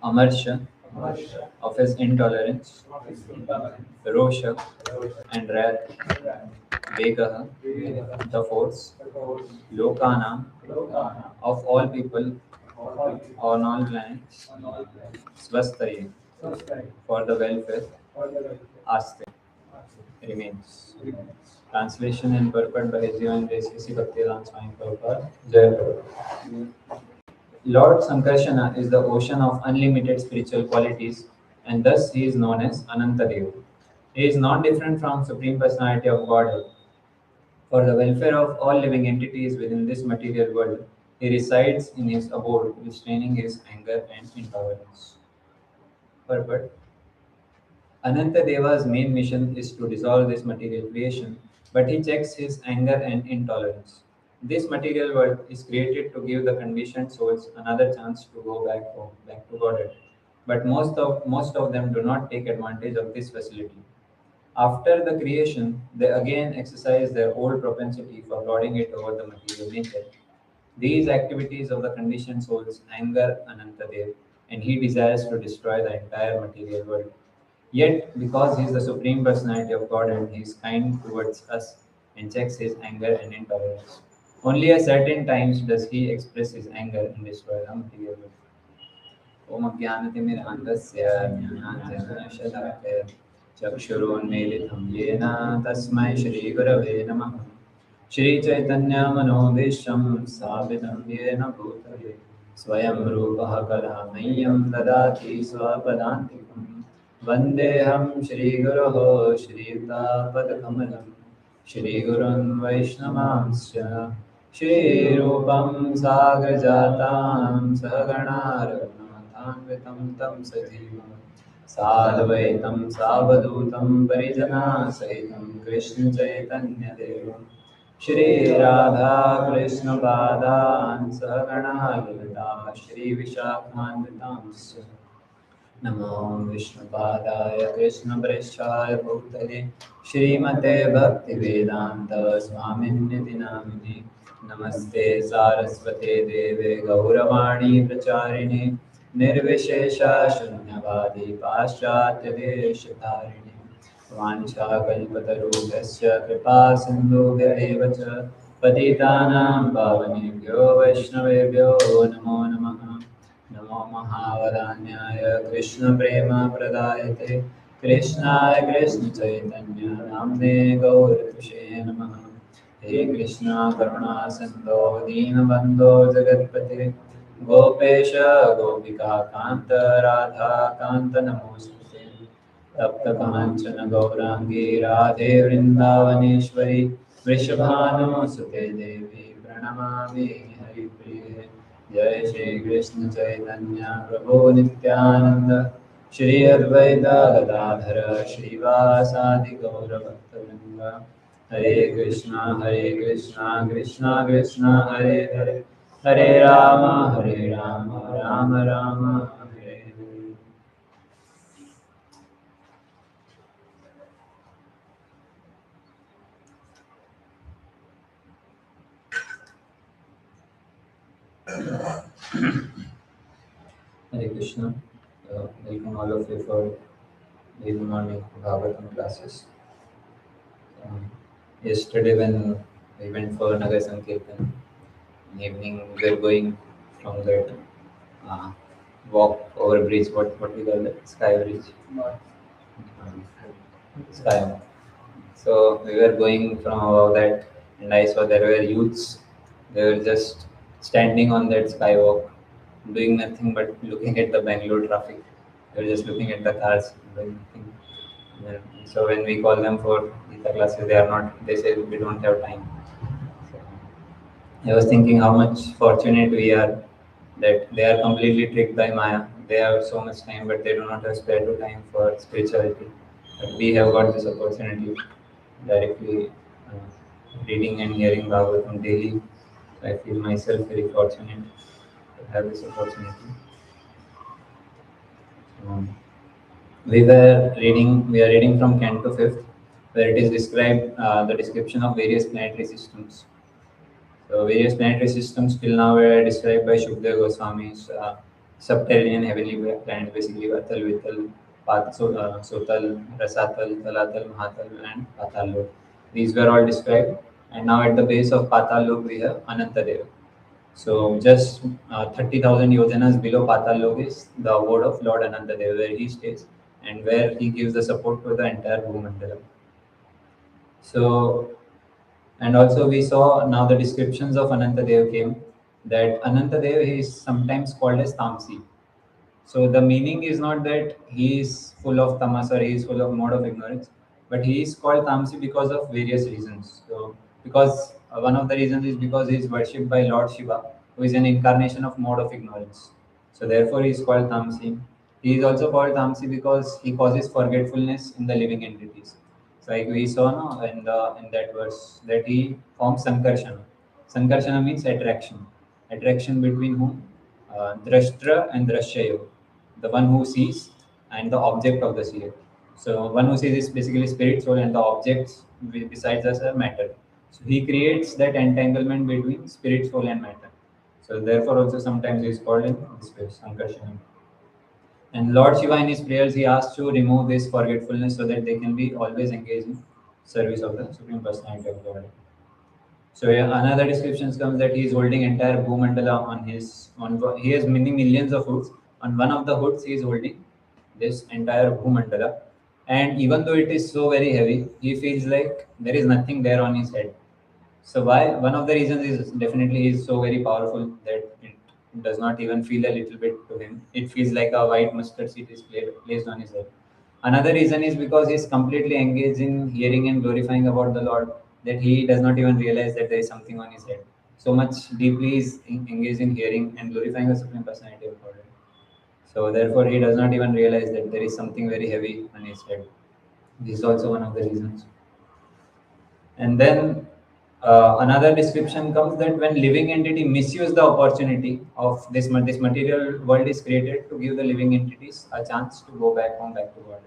Amarshya of his intolerance, Rosha and wrath, Vegaha, the force, Lokana of all people on all planets, Svastaye for the welfare, Aste remains. Translation and purport by His Divine Grace C. Bhaktivedanta Swami Prabhupada. Jai Prabhupada. Lord Sankarsana is the ocean of unlimited spiritual qualities, and thus he is known as Anantadeva. He is not different from Supreme Personality of Godhead. For the welfare of all living entities within this material world, he resides in his abode, restraining his anger and intolerance. Purport. Anantadeva's main mission is to dissolve this material creation, but he checks his anger and intolerance. This material world is created to give the conditioned souls another chance to go back home, back to Godhead. But most of them do not take advantage of this facility. After the creation, they again exercise their old propensity for lording it over the material nature. These activities of the conditioned souls anger Anantadev, and he desires to destroy the entire material world. Yet, because he is the Supreme Personality of Godhead, he is kind towards us and checks his anger and intolerance. Only at certain times does he express his anger and destroy the material world. ओम अज्ञानतिमिरान्धस्य ज्ञानाञ्जनशलाकया चक्षुरोन्मीलितं येन तस्मै श्रीगुरवे नमः। श्रीचैतन्यमनोभीष्टं स्थापितं येन भूतले स्वयं रूपः कदा मह्यं ददाति स्वपदान्तिकं। वन्देऽहं श्रीगुरोः श्रीयुतापदकमलं श्रीगुरुन् वैष्णवांश्च श्रीरूपं साग्रजातां सहगणा रघुनाथान्वितं तं सजीवं साद्वैतं सावधूतं परिजनासहितं कृष्णचैतन्यदेवं श्रीराधाकृष्णपादान् सहगणा ललिता श्रीविशाखान्वितांश्च नमो विष्णुपादाय कृष्णप्रेष्ठाय भूतले श्रीमते भक्तिवेदान्त स्वामिन्निति नामिने नमस्ते सारस्वते देवे गौरवाणी प्रचारिणे निर्विशेष शून्यवादी पाश्चात्यदेशधारिणे वाञ्छाकल्पतरुभ्यश्च कृपा सिन्धुभ्य एव च पतितानां पावनेभ्यो वैष्णवेभ्यो नमो नमः। नमो महावदान्याय कृष्णप्रेमप्रदायते कृष्णाय कृष्णचैतन्य नाम्ने गौरतुषे नमः। हे कृष्णा करुणा सिन्धो दीनबन्धो जगत्पते गोपेश गोपिका कान्त राधा कान्त नमोऽस्तुते। तप्तकाञ्चन गौराङ्गी राधे वृन्दावनेश्वरी वृषभानुसुते देवी प्रणमामि हरिप्रिये। जय श्री कृष्ण चैतन्य प्रभु नित्यानंद श्री अद्वैत गदाधर श्रीवासादि गौरभक्तवृंद। हरे Krishna Krishna Krishna Hare Hare Hare Ram Ram Ram Hare Hare. Hare Krishna. Welcome all of you for daily morning Bhagavatam classes. Yesterday when we went for Nagar Sankirtan, in the evening we were going from that walk over bridge, what we call it, sky bridge. Sky. So we were going from above that, and I saw there were youths. They were just standing on that skywalk, doing nothing but looking at the Bangalore traffic. They were just looking at the cars, doing nothing. So when we call them for Gita classes, they are not. They say we don't have time. So I was thinking how much fortunate we are that they are completely tricked by Maya. They have so much time, but they do not have spare to time for spirituality. But we have got this opportunity directly reading and hearing Bhagavatam daily. So I feel myself very fortunate to have this opportunity. We are reading from Canto 5th, where it is described the description of various planetary systems. So various planetary systems till now were described by Shukdev Goswami's subterranean heavenly planet, basically Atal, Vital, Sotal, Rasatal, Talatal, Mahatal, and Patal Lok. These were all described. And now at the base of Patal Lok, we have Anantadeva. So just 30,000 yojanas below Patal Lok is the abode of Lord Anantadeva, where he stays and where he gives the support to the entire Bhumandala. So, and also we saw now the descriptions of Anantadev came, that Anantadev is sometimes called as Tamsi. So the meaning is not that he is full of tamas or he is full of mode of ignorance, but he is called Tamsi because of various reasons. So because one of the reasons is because he is worshipped by Lord Shiva, who is an incarnation of mode of ignorance. So therefore he is called Tamsi. He is also called Tamsi because he causes forgetfulness in the living entities. So like we saw now in that verse that he forms Sankarshana. Sankarshana means attraction. Attraction between whom? Drashtra and Drashya, the one who sees and the object of the seer. So one who sees is basically spirit, soul, and the objects besides us are matter. So he creates that entanglement between spirit, soul, and matter. So therefore, also sometimes he is called in this way, Sankarsana. And Lord Shiva in his prayers, he asks to remove this forgetfulness so that they can be always engaged in service of the Supreme Personality of God. So yeah, another description comes that he is holding entire Bhumandala on his on. He has many millions of hoods. On one of the hoods, he is holding this entire Bhumandala, and even though it is so very heavy, he feels like there is nothing there on his head. So why? One of the reasons is definitely he is so very powerful that it does not even feel a little bit to him. It feels like a white mustard seed is placed on his head. Another reason is because he is completely engaged in hearing and glorifying about the Lord that he does not even realize that there is something on his head. So much deeply is engaged in hearing and glorifying the Supreme Personality of God. So therefore, he does not even realize that there is something very heavy on his head. This is also one of the reasons. And then another description comes that when living entity misuse the opportunity of this material world is created to give the living entities a chance to go back home, back to God.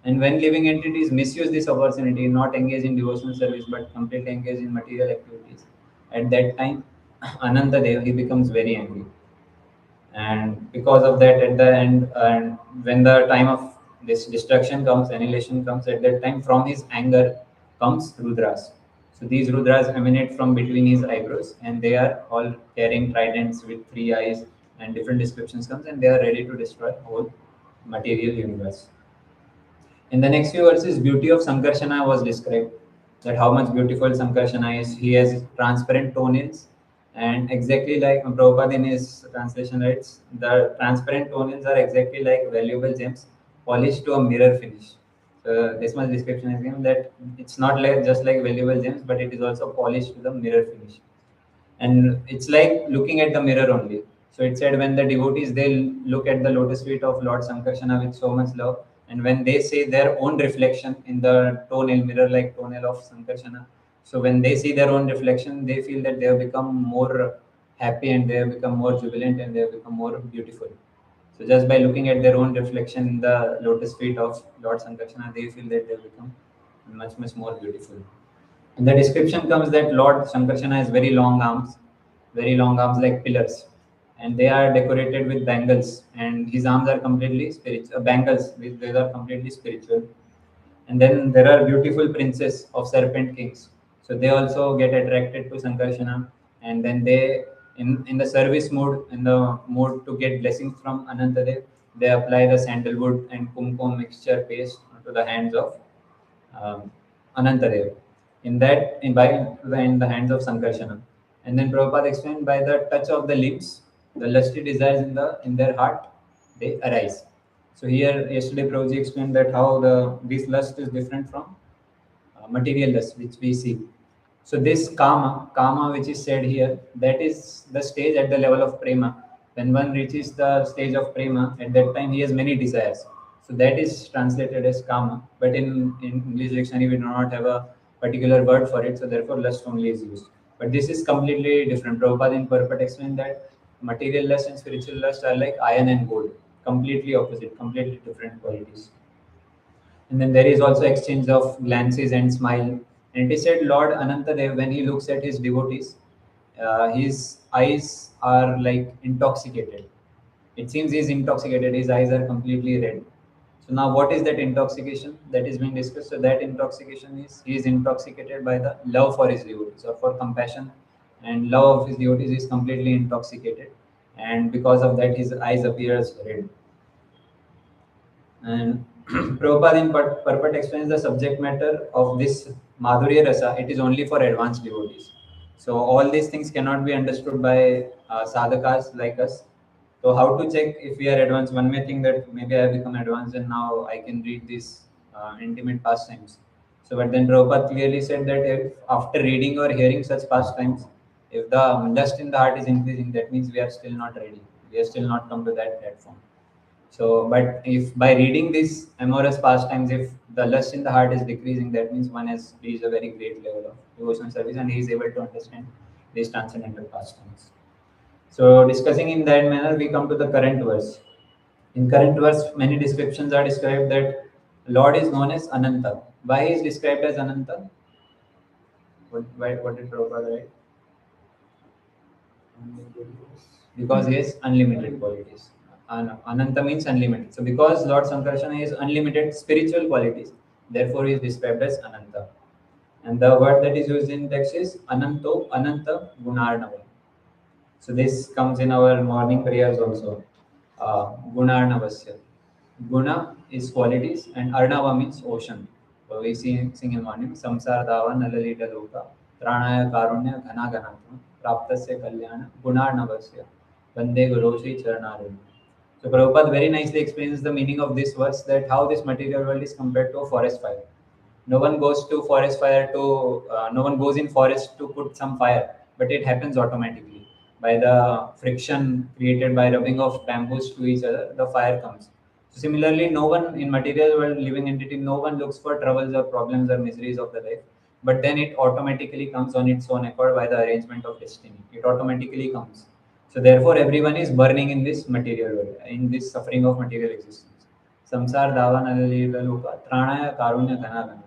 And when living entities misuse this opportunity, not engage in devotional service but completely engage in material activities, at that time, Ananta Dev, he becomes very angry. And because of that, at the end, and when the time of this destruction comes, annihilation comes, at that time, from his anger comes Rudras. So these Rudras emanate from between his eyebrows, and they are all carrying tridents with three eyes, and different descriptions comes, and they are ready to destroy whole material universe. In the next few verses, beauty of Sankarsana was described. That how much beautiful Sankarsana is. He has transparent toenails, and exactly like Prabhupada in his translation writes, the transparent toenails are exactly like valuable gems polished to a mirror finish. So this much description is given that it's not like just like valuable gems, but it is also polished to the mirror finish, and it's like looking at the mirror only. So it said when the devotees they look at the lotus feet of Lord Sankarsana with so much love, and when they see their own reflection in the toenail mirror like toenail of Sankarsana, so when they see their own reflection they feel that they have become more happy and they have become more jubilant and they have become more beautiful. So just by looking at their own reflection in the lotus feet of Lord Sankarsana, they feel that they have become much more beautiful. In the description comes that Lord Sankarsana has very long arms like pillars, and they are decorated with bangles, and his arms are completely spiritual. Bangles, these are completely spiritual. And then there are beautiful princes of serpent kings, so they also get attracted to Sankarsana, and then they, in the service mode, in the mode to get blessings from Anantadev, they apply the sandalwood and kumkum mixture paste to the hands of Anantadev. In the hands of Sankarsana. And then Prabhupada explained by the touch of the lips, the lusty desires in their heart, they arise. So here yesterday Prabhuji explained that how this lust is different from material lust which we see. So this kama which is said here, that is the stage at the level of prema. When one reaches the stage of prema, at that time he has many desires. So that is translated as kama. But in English dictionary we do not have a particular word for it, so therefore lust only is used. But this is completely different. Prabhupada in Purport explained that material lust and spiritual lust are like iron and gold, completely opposite, completely different qualities. And then there is also exchange of glances and smile. And it is said Lord Anantadev, when he looks at his devotees, his eyes are like intoxicated. It seems he is intoxicated. His eyes are completely red. So now, what is that intoxication that is being discussed? So that intoxication is he is intoxicated by the love for his devotees or for compassion and love of his devotees is completely intoxicated, and because of that, his eyes appears red. And Prabhupada in purport explains the subject matter of this Madhurya Rasa. It is only for advanced devotees. So all these things cannot be understood by sadhakas like us. So how to check if we are advanced? One may think that maybe I have become advanced and now I can read these intimate pastimes. So but then Prabhupada clearly said that if after reading or hearing such pastimes, if the lust in the heart is increasing, that means we are still not ready. We are still not come to that platform. So, but if by reading these amorous pastimes, if the lust in the heart is decreasing, that means one has reached a very great level of devotional service and he is able to understand these transcendental pastimes. So, discussing in that manner, we come to the current verse. In current verse, many descriptions are described that Lord is known as Ananta. Why he is described as Ananta? What did Prabhupada write? Because he has unlimited qualities. Ananta means unlimited. So because Lord Sankarsana has unlimited spiritual qualities, therefore he is described as Ananta. And the word that is used in text is Ananto, Ananta, Gunarnava. So this comes in our morning prayers also. Gunarnavasya. Guna is qualities and Arnava means ocean. So we sing in morning. Samsar Dava Nalalita Loka Tranaya Karunya Ghana Ganatma Praptasya Kalyana Gunarnavasya Vande Guru Shri Charanarun. So Prabhupada very nicely explains the meaning of this verse, that how this material world is compared to a forest fire. No one goes to forest fire to no one goes in forest to put some fire, but it happens automatically by the friction created by rubbing of bamboos to each other. The fire comes. So similarly, no one in material world living entity, no one looks for troubles or problems or miseries of the life, but then it automatically comes on its own accord by the arrangement of destiny. It automatically comes. So therefore, everyone is burning in this material world, in this suffering of material existence. Samsar dava nalila loka tranaya karunya ghana.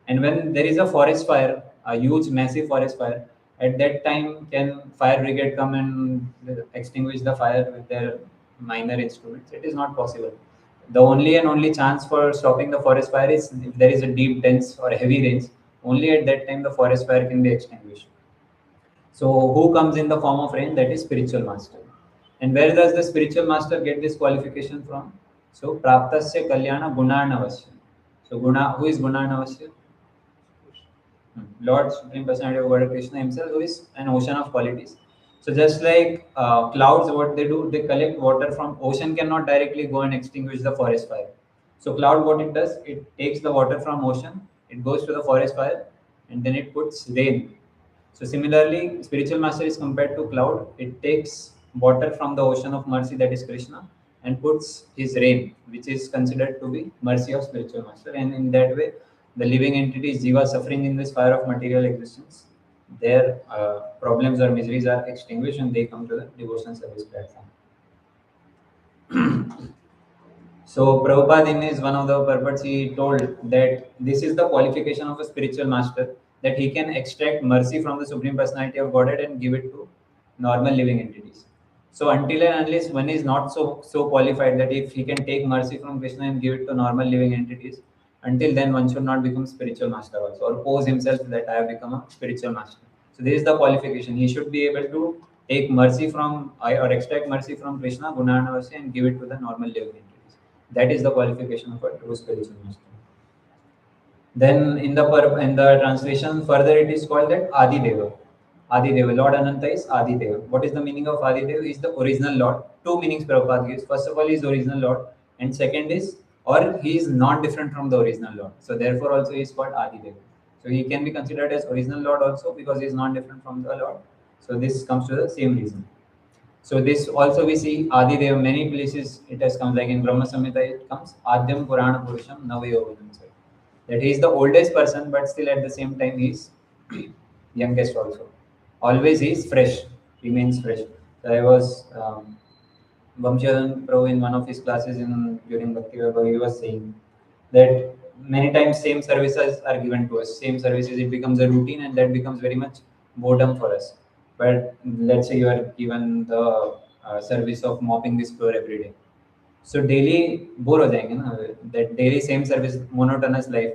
And when there is a forest fire, a huge, massive forest fire, at that time, can fire brigade come and extinguish the fire with their minor instruments? It is not possible. The only and only chance for stopping the forest fire is if there is a deep, dense, or heavy rains. Only at that time the forest fire can be extinguished. So, who comes in the form of rain? That is spiritual master. And where does the spiritual master get this qualification from? So, praptasya kalyana gunarnavasya. So, guna, who is gunarnavasya? Lord Supreme Personality of God Krishna himself, who is an ocean of qualities. So just like clouds, what they do, they collect water from ocean, cannot directly go and extinguish the forest fire. So cloud, what it does, it takes the water from ocean, it goes to the forest fire, and then it puts rain. So similarly, spiritual master is compared to cloud. It takes water from the ocean of mercy, that is Krishna, and puts his rain, which is considered to be mercy of spiritual master. And in that way, the living entities, jiva suffering in this fire of material existence, their problems or miseries are extinguished and they come to the devotional service platform. So Prabhupada in his one of the purports, he told that this is the qualification of a spiritual master, that he can extract mercy from the Supreme Personality of Godhead and give it to normal living entities. So until and unless one is not so qualified that if he can take mercy from Krishna and give it to normal living entities, until then one should not become spiritual master also, or pose himself that I have become a spiritual master. So this is the qualification. He should be able to take mercy from or extract mercy from Krishna, Gunarnavasya, and give it to the normal living entities. That is the qualification of a true spiritual master. Then in the translation further, it is called that Adi Deva. Adi Deva, Lord Ananta is Adi Deva. What is the meaning of Adi Deva? Is the original Lord. Two meanings Prabhupada gives. First of all, he is original Lord, and second is, or he is not different from the original Lord. So therefore, also he is called Adi Deva. So he can be considered as original Lord also because he is not different from the Lord. So this comes to the same reason. So this also we see Adi Deva, many places it has come, like in Brahma Samhita it comes Adyam Purana Purusham Navayoganam. That he is the oldest person, but still at the same time he is youngest also. Always he is fresh, remains fresh. So I was Vamshadan Prabhu in one of his classes in during Bhakti Vaibhav, he was saying that many times same services are given to us. Same services, it becomes a routine and that becomes very much boredom for us. But let's say you are given the service of mopping this floor every day. So daily bore हो जाएंगे ना, that daily same service, monotonous life.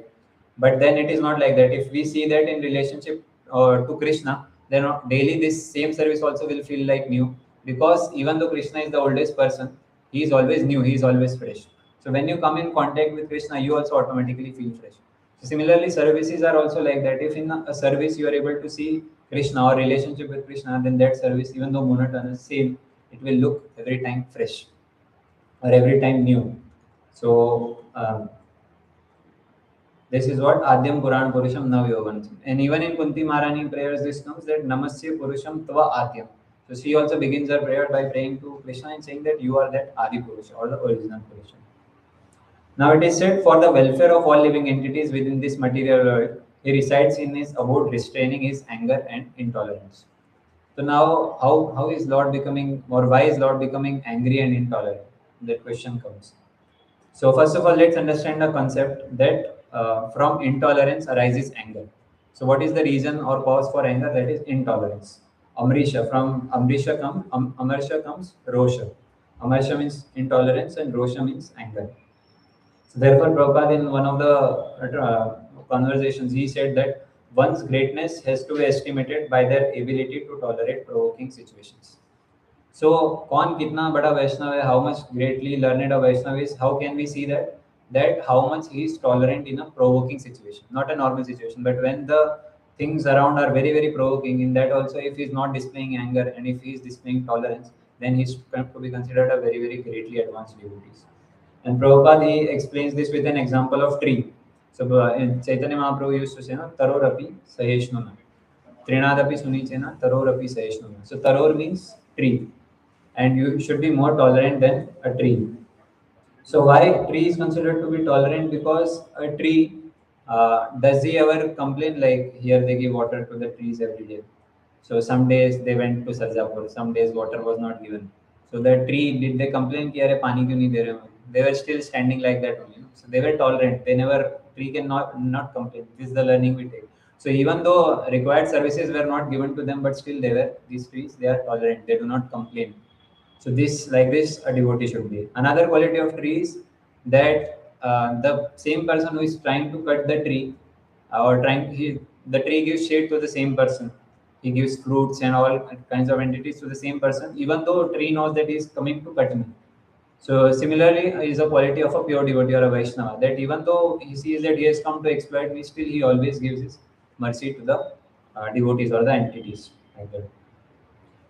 But then it is not like that. If we see that in relationship to Krishna, then daily this same service also will feel like new, because even though Krishna is the oldest person, he is always new, he is always fresh. So when you come in contact with Krishna, you also automatically feel fresh. So similarly, services are also like that. If in a service you are able to see Krishna or relationship with Krishna, then that service, even though monotonous, same, it will look every time fresh or every time new. So this is what Adyam Puran Purusham Navyoganam. And even in Kunti Maharani prayers, this comes that Namasya Purusham Tva Adyam. So she also begins her prayer by praying to Krishna and saying that you are that Adi Purusha or the original Purusha. Now it is said, for the welfare of all living entities within this material world, he resides in his abode, restraining his anger and intolerance. So now, how is Lord becoming, or why is Lord becoming angry and intolerant? That question comes. So first of all, let's understand the concept that from intolerance arises anger. So what is the reason or cause for anger? That is intolerance. Amrisha, from Amrisha Amarsha comes Rosha. Amarsha means intolerance and Rosha means anger. So therefore, Prabhupada in one of the conversations, he said that one's greatness has to be estimated by their ability to tolerate provoking situations. So कौन कितना बड़ा वैष्णव है, how much greatly learned a Vaishnav is, how can we see that? That how much he is tolerant in a provoking situation, not a normal situation, but when the things around are very very provoking, in that also if he is not displaying anger and if he is displaying tolerance, then he is to be considered a very very greatly advanced devotee. And Prabhupada, he explains this with an example of tree. So in Chaitanya Mahaprabhu used to say, no, Tarorapi Saheshnuna. Trinadapi Sunichena, Tarorapi Saheshnuna. So Taror means tree. And you should be more tolerant than a tree. So why tree is considered to be tolerant? Because a tree, does he ever complain like here they give water to the trees every day? So some days they went to Sarjapur, some days water was not given. So the tree, did they complain कि अरे पानी क्यों नहीं दे रहे हो? They were still standing like that only. So they were tolerant. They never, tree can not complain. This is the learning we take. So even though required services were not given to them, but still they were, these trees, they are tolerant. They do not complain. So this, like this, a devotee should be. Another quality of tree is that the same person who is trying to cut the tree, or the tree gives shade to the same person. He gives fruits and all kinds of entities to the same person, even though tree knows that he is coming to cut me. So similarly, is a quality of a pure devotee or a Vaishnava, that even though he sees that he has come to exploit me, still he always gives his mercy to the devotees or the entities. Like that.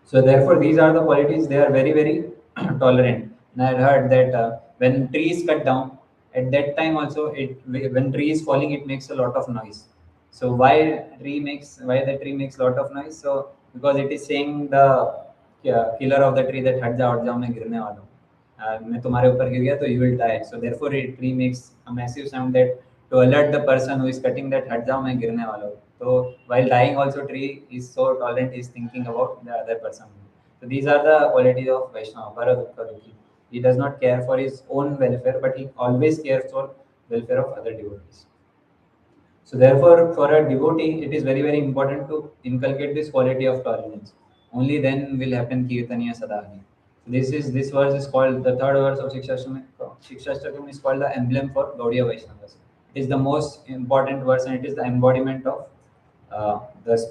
So therefore, these are the qualities. They are very, very tolerant. And I heard that when tree is cut down, at that time also, when tree is falling, it makes a lot of noise. So why the tree makes a lot of noise? So because it is saying the killer of the tree that हट जाओ मैं गिरने वाला हूँ. मैं तुम्हारे ऊपर गिर गया तो you will die. So therefore, a tree makes a massive sound that to alert the person who is cutting that हट जाओ मैं गिरने वाला हूँ. So while dying also, tree is so tolerant, is thinking about the other person. So these are the qualities of Vaishnava, Paradukka Dukhi. He does not care for his own welfare, but he always cares for welfare of other devotees. So therefore, for a devotee, it is very, very important to inculcate this quality of tolerance. Only then will happen Kirtaniya Sadhani. This verse is called, the third verse of Shikshashtakam is called the emblem for Gaudiya Vaishnavas. It is the most important verse and it is the embodiment of the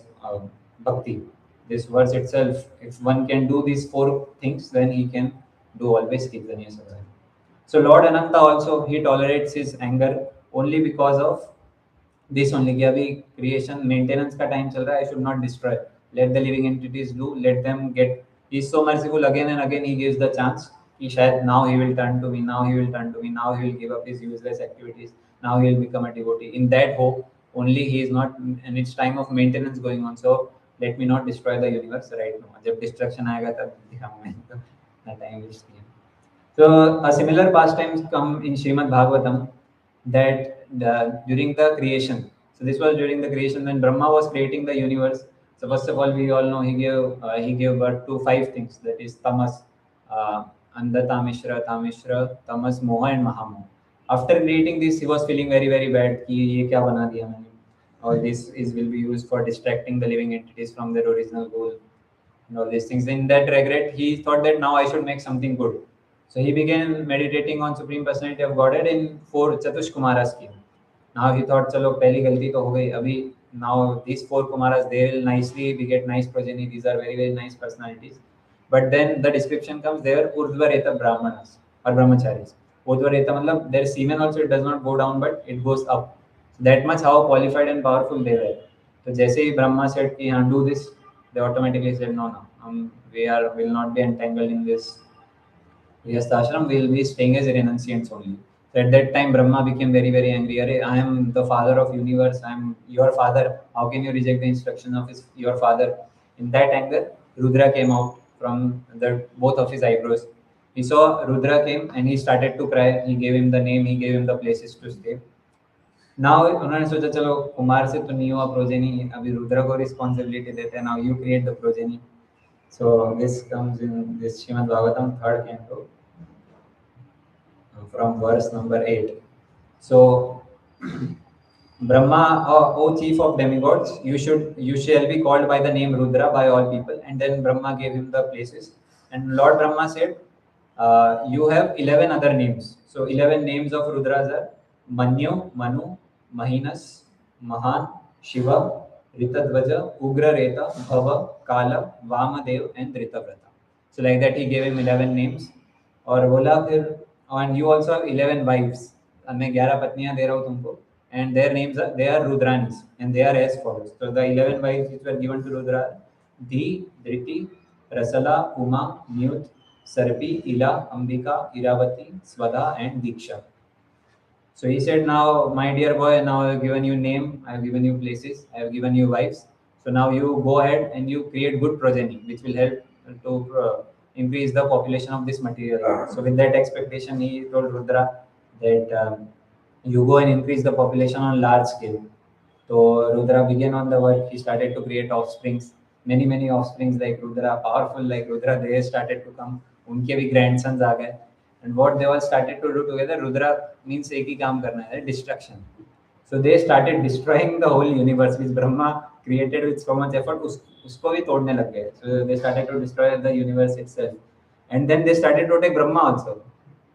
bhakti. This verse itself, if one can do these four things, then he can do always Kirtaniya Sadhana. So Lord Ananta also, he tolerates his anger only because of this only, कि अभी creation maintenance का time चल रहा है, I should not destroy. Let the living entities do, let them get. He is so merciful, again and again he gives the chance. He शायद now he will turn to me, now he will turn to me, now he will give up his useless activities, now he will become a devotee. In that hope, only he is not, and it's time of maintenance going on. So let me not destroy the universe right now. जब destruction आएगा तब दिखाऊंगा इनको. That time will see. So a similar pastimes come in Srimad Bhagavatam, that during the creation. So this was during the creation when Brahma was creating the universe. So first of all, we all know he gave birth to five things. That is tamas, anda tamishra, tamas, moha, and mahamoha. After creating this, he was feeling very very bad. कि ये क्या बना दिया मैंने? All this is will be used for distracting the living entities from their original goal. and all these things. In that regret, he thought that now I should make something good. So he began meditating on Supreme Personality of Godhead in 4 Chatush Kumara scheme. Now he thought, चलो पहली गलती तो हो गई अभी. Now these 4 Kumaras, they will nicely beget nice progeny. These are very nice personalities. But then the description comes there, Urdhvareta Brahmanas or Brahmacharis. Urdhvareta matlab their semen also it does not go down but it goes up. So that much how qualified and powerful they were. So जैसे ही Brahma said कि हाँ do this, they automatically said no, we will not be entangled in this Yastashram, will be staying as renunciants only. So at that time, Brahma became very angry. Arey, I am the father of universe. I am your father. How can you reject the instruction of your father? In that anger, Rudra came out from the both of his eyebrows. He saw Rudra came and he started to cry. He gave him the name. He gave him the places to stay. Now उन्होंने सोचा चलो कुमार से तो नहीं हुआ progeny अभी रुद्र को responsibility देते हैं now you create the progeny. So this comes in this Srimad Bhagavatam third canto from verse number 8. So Brahma, O chief of demigods, you shall be called by the name Rudra by all people. And then Brahma gave him the places. And Lord Brahma said, you have 11 other names. So 11 names of Rudras are Manyu, Manu, Mahinas, Mahan, Shiva, Ritadvaja, Ugra Reta, Bhava, Kala, Vamadev, and Ritavrata. So like that he gave him 11 names. और बोला फिर and you also have 11 wives. मैं 11 पत्नियां दे रहा हूँ तुमको. And their names are, they are Rudranis and they are as follows. So the 11 wives which were given to Rudra are Dhi, Dhriti, Rasala, Uma, Nyut, Sarpi, Ila, Ambika, Iravati, Swada, and Diksha. So he said, now, my dear boy, now I have given you name, I have given you places, I have given you wives. So now you go ahead and you create good progeny, which will help to increase the population of this material world. So with that expectation, he told Rudra that you go and increase the population on large scale. So Rudra began on the work. He started to create offsprings. Many offsprings like Rudra, powerful like Rudra, they started to come. उनके भी grandsons आ गए. And what they all started to do together, Rudra means एक ही काम करना है, destruction. So they started destroying the whole universe which Brahma created with so much effort. उसको भी तोड़ने लग गए. So they started to destroy the universe itself. And then they started to take Brahma also.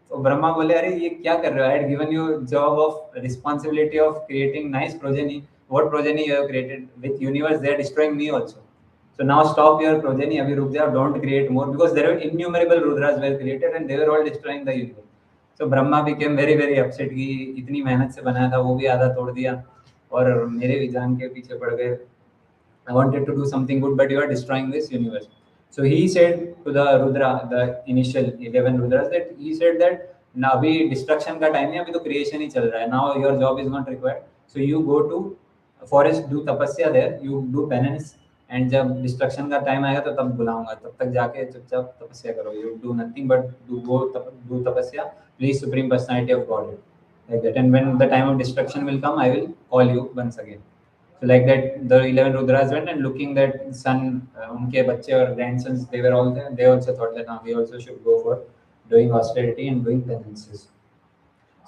So Brahma बोले अरे ये क्या कर रहे हो? I had given you job of responsibility of creating nice progeny. What progeny you have created with universe? They are destroying me also. So now stop your progeny. अभी रुक जाओ. Don't create more because there were innumerable Rudras were created and they were all destroying the universe. So Brahma became very upset कि इतनी मेहनत से बनाया था वो भी आधा तोड़ दिया और मेरे भी जान के पीछे पड़ गए. I wanted to do something good, but you are destroying this universe. So he said to the Rudra, the initial 11 Rudras, that he said that now अभी destruction का time है, अभी तो creation ही चल रहा है. Now your job is not required. So you go to forest, do tapasya there, you do penance, and जब destruction का time आएगा तो तब बुलाऊंगा. तब तक जाके चुपचाप तपस्या करो. You do nothing but do tapasya. Please Supreme Personality of Godhead. Like that. And when the time of destruction will come, I will call you once again. So like that, the 11 Rudras went and looking that son, उनके बच्चे और grandsons, they were all there. They also thought that we also should go for doing austerity and doing penances.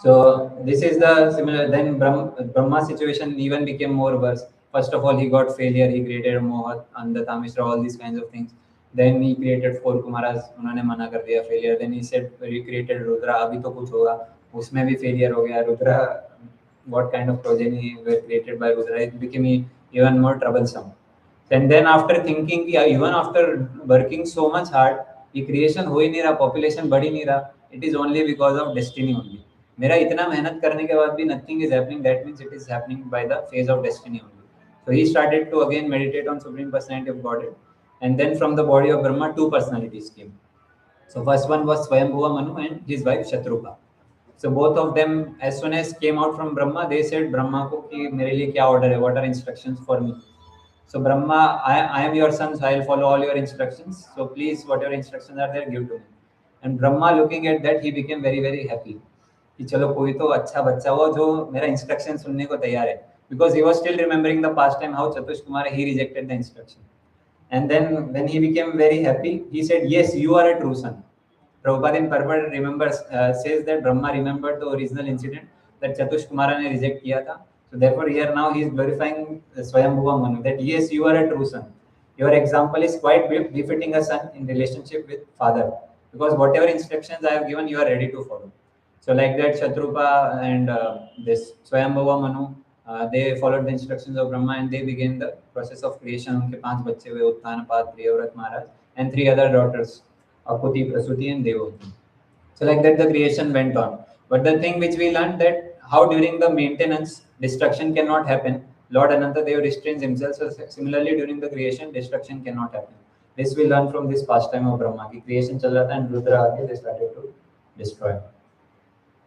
So this is the similar. Then Brahma situation even became more worse. First of all, he got failure. He created Mohat, Andhata, Mishra, all these kinds of things. Then he created 4 Kumaras. उन्होंने मना कर दिया failure. Then he said he created Rudra. अभी तो कुछ होगा. उसमें भी failure हो गया. Rudra, what kind of progeny were created by Rudra? It became even more troublesome. And then after thinking, even after working so much hard, ये creation हो ही नहीं रहा, population बढ़ ही नहीं रहा. It is only because of destiny only. मेरा इतना मेहनत करने के बाद भी nothing is happening. That means it is happening by the phase of destiny only. So he started to again meditate on Supreme Personality of Godhead, and then from the body of Brahma, 2 personalities came. So first one was Swayambhuva Manu and his wife Shatrupa. So both of them, as soon as came out from Brahma, they said Brahma को कि मेरे लिए क्या order है? What are instructions for me? So Brahma, I am your son, so I will follow all your instructions. So please, whatever instructions are there, give to me. And Brahma, looking at that, he became very happy. कि चलो कोई तो अच्छा बच्चा हो जो मेरा instruction सुनने को तैयार है. Because he was still remembering the past time how Chatush Kumar he rejected the instruction. And then when he became very happy, he said, yes, you are a true son. Prabhupada in Purport remembers, says that Brahma remembered the original incident that Chatush Kumara ने reject किया था. So therefore here now he is glorifying Swayambhuva Manu that yes, you are a true son. Your example is quite befitting a son in relationship with father, because whatever instructions I have given, you are ready to follow. So like that, Shatrupa and this Swayambhava Manu, they followed the instructions of Brahma and they began the process of creation. उनके 5 बच्चे हुए, उत्तानपाद, प्रियव्रत महाराज, and 3 other daughters, Akuti, Prasuti, and Devavati. So like that, the creation went on. But the thing which we learned, that how during the maintenance destruction cannot happen. Lord Ananta Dev restrains himself. So similarly, during the creation, destruction cannot happen. This we learn from this pastime of Brahma. Ki creation chal raha tha and Rudra aage they started to destroy.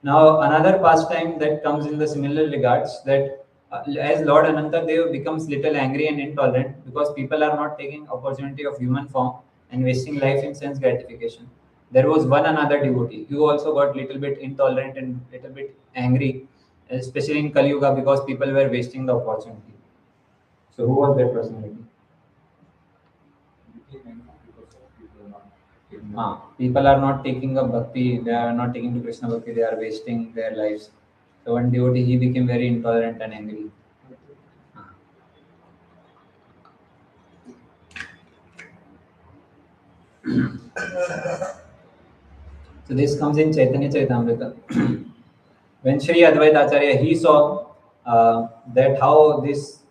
Now another pastime that comes in the similar regards, that as Lord Ananta Dev becomes little angry and intolerant because people are not taking opportunity of human form and wasting life in sense gratification. There was one another devotee who also got little bit intolerant and little bit angry, especially in Kali Yuga, because people were wasting the opportunity. So who was that personality? People are not taking up bhakti, they are not taking to Krishna bhakti, they are wasting their lives. So one devotee, he became very intolerant and angry. So this comes in Chaitanya Charitamrita. When Sri Advaita Acharya, he saw that how this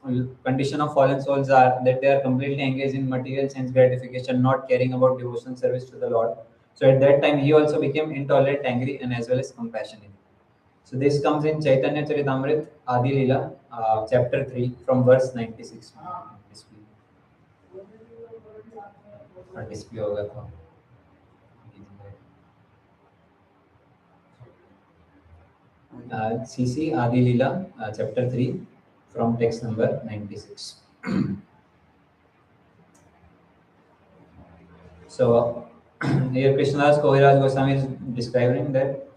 condition of fallen souls are, that they are completely engaged in material sense gratification, not caring about devotional service to the Lord. So at that time, he also became intolerant, angry, and as well as compassionate. So this comes in Chaitanya Charitamrita, Adi Leela, chapter 3, from verse 96. Display होगा तो CC Adi Leela, chapter 3, from text number 96. So here Krishnadas Kaviraj Goswami is describing that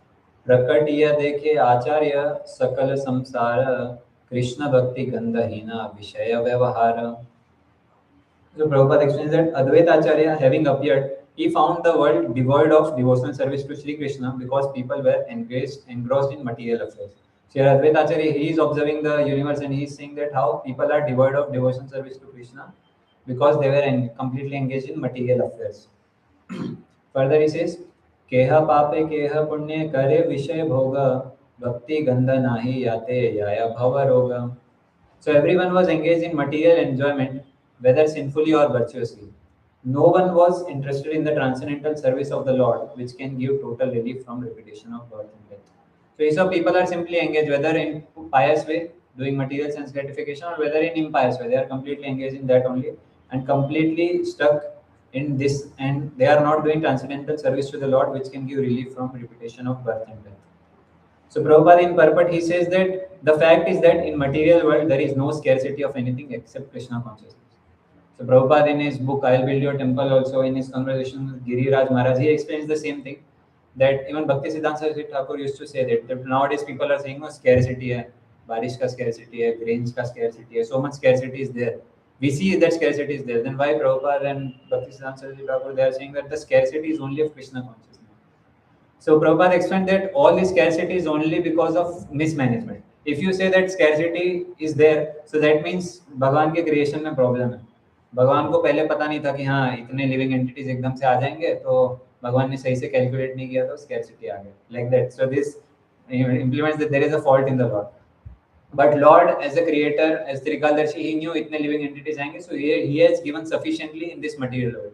Prakatiya dekhe acharya sakala samsara Krishna bhakti gandhahina vishaya vyavahara. So Prabhupada explains that Advaita Acharya, having appeared, he found the world devoid of devotional service to Sri Krishna because people were engrossed in material affairs. So here Advaita Acharya, he is observing the universe and he is saying that how people are devoid of devotional service to Krishna because they were completely engaged in material affairs. Further he says, Keha pape keha punye kare vishay bhoga bhakti gandha nahi yate yaya bhava roga. So everyone was engaged in material enjoyment, whether sinfully or virtuously. No one was interested in the transcendental service of the Lord, which can give total relief from repetition of birth and death. So he saw people are simply engaged, whether in pious way, doing material sense gratification, or whether in impious way, they are completely engaged in that only and completely stuck in this, and they are not doing transcendental service to the Lord, which can give relief from repetition of birth and death. So Prabhupada in purport, he says that the fact is that in material world there is no scarcity of anything except Krishna consciousness. So Prabhupada in his book I'll Build Your Temple, also in his conversation with Giriraj Maharaj, he explains the same thing, that even Bhakti Siddhanta Saraswati Thakur used to say that nowadays people are saying scarcity hai, barish ka scarcity hai, grains ka scarcity hai, so much scarcity is there. We see that scarcity is there. Then why Prabhupada and Bhakti Siddhanta Saraswati Thakur, they are saying that the scarcity is only of Krishna consciousness. So Prabhupada explained that all this scarcity is only because of mismanagement. If you say that scarcity is there, so that means भगवान के creation में problem है. भगवान को पहले पता नहीं था कि हाँ इतने living entities एकदम से आ जाएंगे, तो भगवान ने सही से calculate नहीं किया तो scarcity आ गया. Like that. So this implements that there is a fault in the Lord. But Lord, as a creator, as Trikaldarshi, he knew itne living entities aayenge, so he has given sufficiently in this material world.